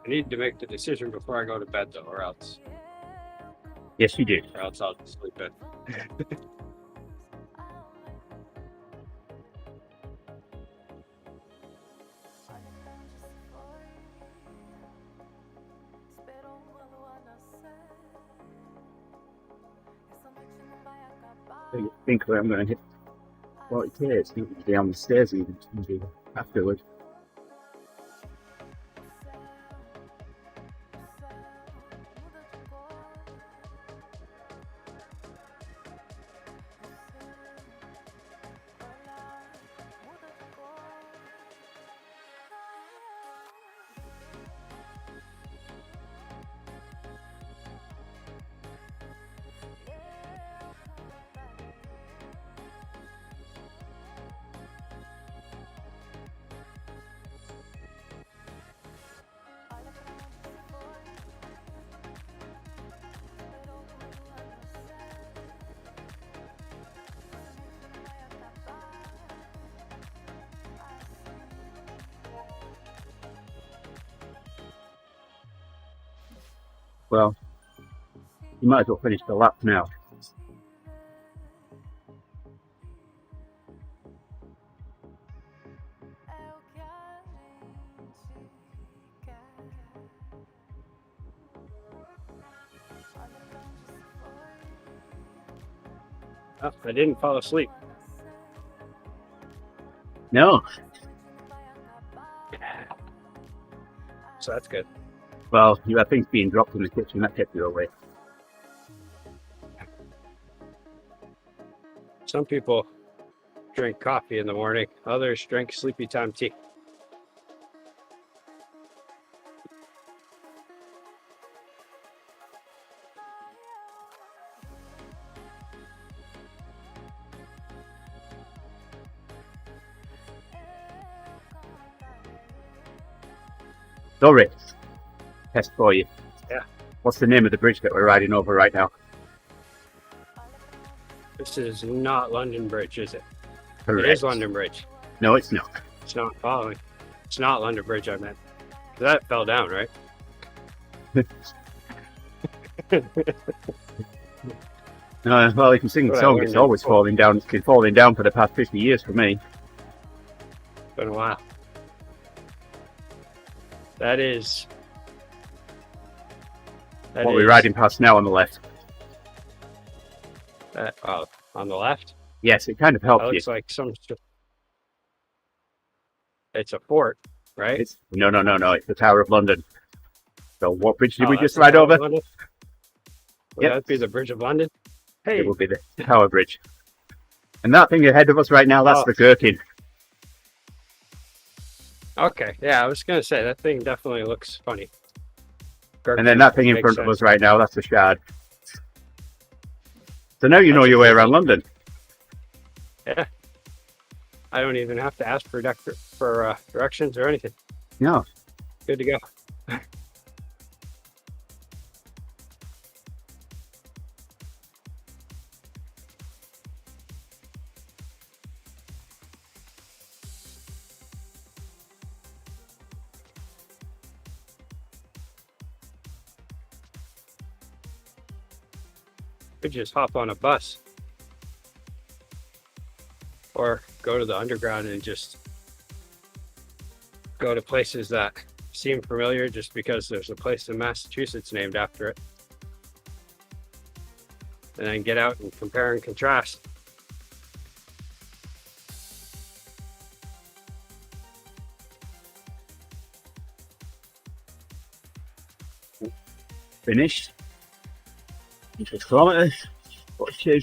[SPEAKER 2] I need to make the decision before I go to bed though, or else
[SPEAKER 1] Yes, you do.
[SPEAKER 2] I'll just sleep in.
[SPEAKER 1] I think I'm going to hit 40k. It's not going to be on the stairs even. It's going to be afterwards. Well, you might as well finish the lap now.
[SPEAKER 2] Oh, I didn't fall asleep.
[SPEAKER 1] No.
[SPEAKER 2] So that's good.
[SPEAKER 1] Well, you had things being dropped in the kitchen. That kept you awake.
[SPEAKER 2] Some people drink coffee in the morning. Others drink sleepy time tea.
[SPEAKER 1] Sorry. Test for you.
[SPEAKER 2] Yeah.
[SPEAKER 1] What's the name of the bridge that we're riding over right now?
[SPEAKER 2] This is not London Bridge, is it?
[SPEAKER 1] Correct.
[SPEAKER 2] It is London Bridge.
[SPEAKER 1] No, it's not.
[SPEAKER 2] It's not following. It's not London Bridge, I meant. That fell down, right?
[SPEAKER 1] Well, if you sing the
[SPEAKER 2] Well, I
[SPEAKER 1] song,
[SPEAKER 2] learned
[SPEAKER 1] it's
[SPEAKER 2] that
[SPEAKER 1] always
[SPEAKER 2] before.
[SPEAKER 1] falling down. It's been falling down for the past 50 years for me.
[SPEAKER 2] Been a while. That is.
[SPEAKER 1] What we're riding past now on the left.
[SPEAKER 2] Oh, on the left?
[SPEAKER 1] Yes, it kind of
[SPEAKER 2] That
[SPEAKER 1] helps you.
[SPEAKER 2] looks like some. It's a fort, right?
[SPEAKER 1] It's no. It's the Tower of London. So what bridge did
[SPEAKER 2] Oh,
[SPEAKER 1] we
[SPEAKER 2] that's
[SPEAKER 1] just
[SPEAKER 2] the
[SPEAKER 1] ride
[SPEAKER 2] Tower
[SPEAKER 1] over?
[SPEAKER 2] of London? Would
[SPEAKER 1] Yep.
[SPEAKER 2] that be the Bridge of London? Hey,
[SPEAKER 1] It will be the Tower Bridge. And that thing ahead of us right now, that's
[SPEAKER 2] Oh.
[SPEAKER 1] the Gherkin.
[SPEAKER 2] okay. Yeah, I was going to say, that thing definitely looks funny.
[SPEAKER 1] And then that thing in
[SPEAKER 2] Makes
[SPEAKER 1] front of
[SPEAKER 2] sense.
[SPEAKER 1] us right now, that's the Shard. So now you know
[SPEAKER 2] That's
[SPEAKER 1] your way
[SPEAKER 2] a-
[SPEAKER 1] around London.
[SPEAKER 2] Yeah. I don't even have to ask for directions or anything.
[SPEAKER 1] No.
[SPEAKER 2] Good to go. Could just hop on a bus or go to the underground and just go to places that seem familiar just because there's a place in Massachusetts named after it. And then get out and compare and contrast.
[SPEAKER 1] Finished. 6 kilometers. 42.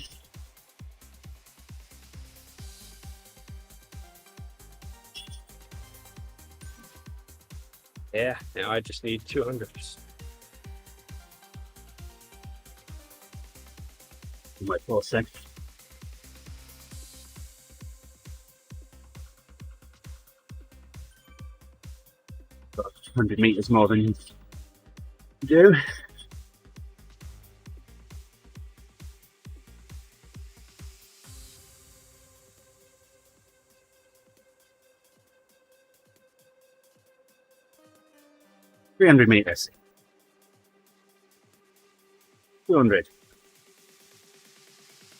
[SPEAKER 2] Yeah, now I just need 200.
[SPEAKER 1] My 4 seconds. Got 100 meters more than you do. $300 meters. 200.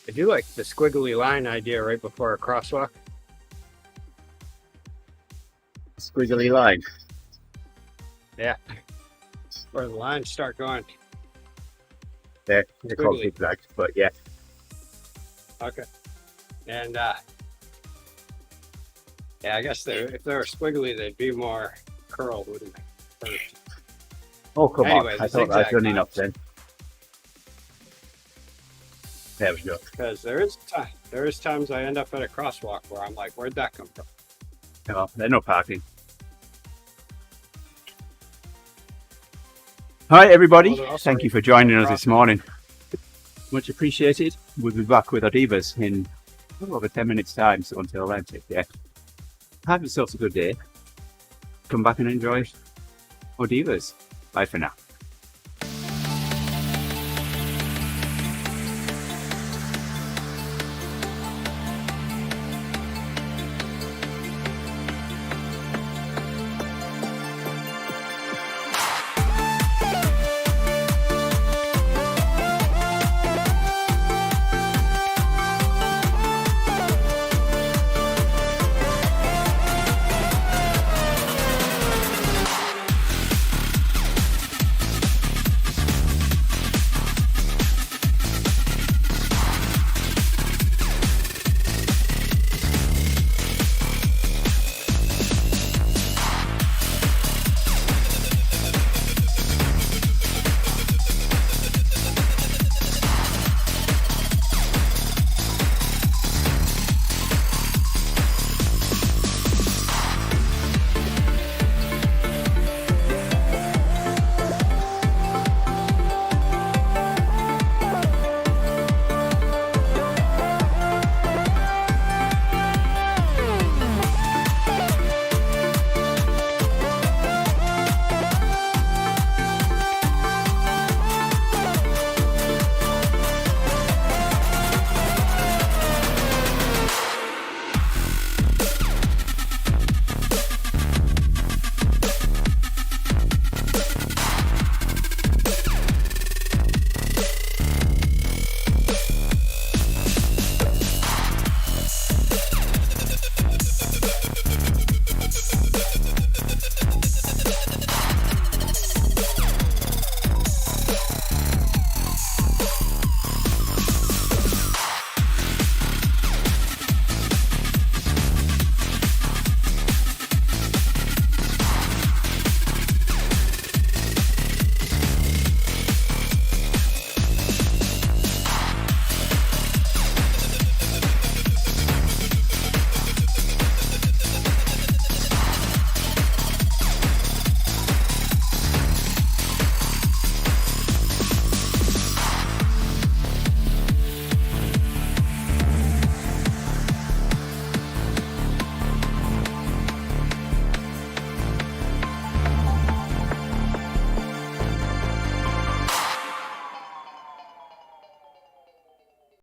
[SPEAKER 2] I do like the squiggly line idea right before a crosswalk.
[SPEAKER 1] Squiggly line.
[SPEAKER 2] Yeah. Where the lines start going.
[SPEAKER 1] They're called
[SPEAKER 2] Squiggly.
[SPEAKER 1] zigzags, but yeah.
[SPEAKER 2] Okay. And yeah, I guess if they were squiggly, they'd be more curled, wouldn't they? Curved.
[SPEAKER 1] Oh, come
[SPEAKER 2] Anyway,
[SPEAKER 1] on.
[SPEAKER 2] the
[SPEAKER 1] I thought I'd
[SPEAKER 2] zigzag
[SPEAKER 1] done enough
[SPEAKER 2] lines.
[SPEAKER 1] then. There we go.
[SPEAKER 2] Because there is times I end up at a crosswalk where I'm like, where'd that come from?
[SPEAKER 1] Oh, there's no parking. Hi, everybody.
[SPEAKER 2] Well, they're also
[SPEAKER 1] Thank you for joining us
[SPEAKER 2] across-
[SPEAKER 1] this morning. Much appreciated. We'll be back with our divas in over 10 minutes' time, so until then, take care. Have yourself a good day. Come back and enjoy our divas. Bye for now.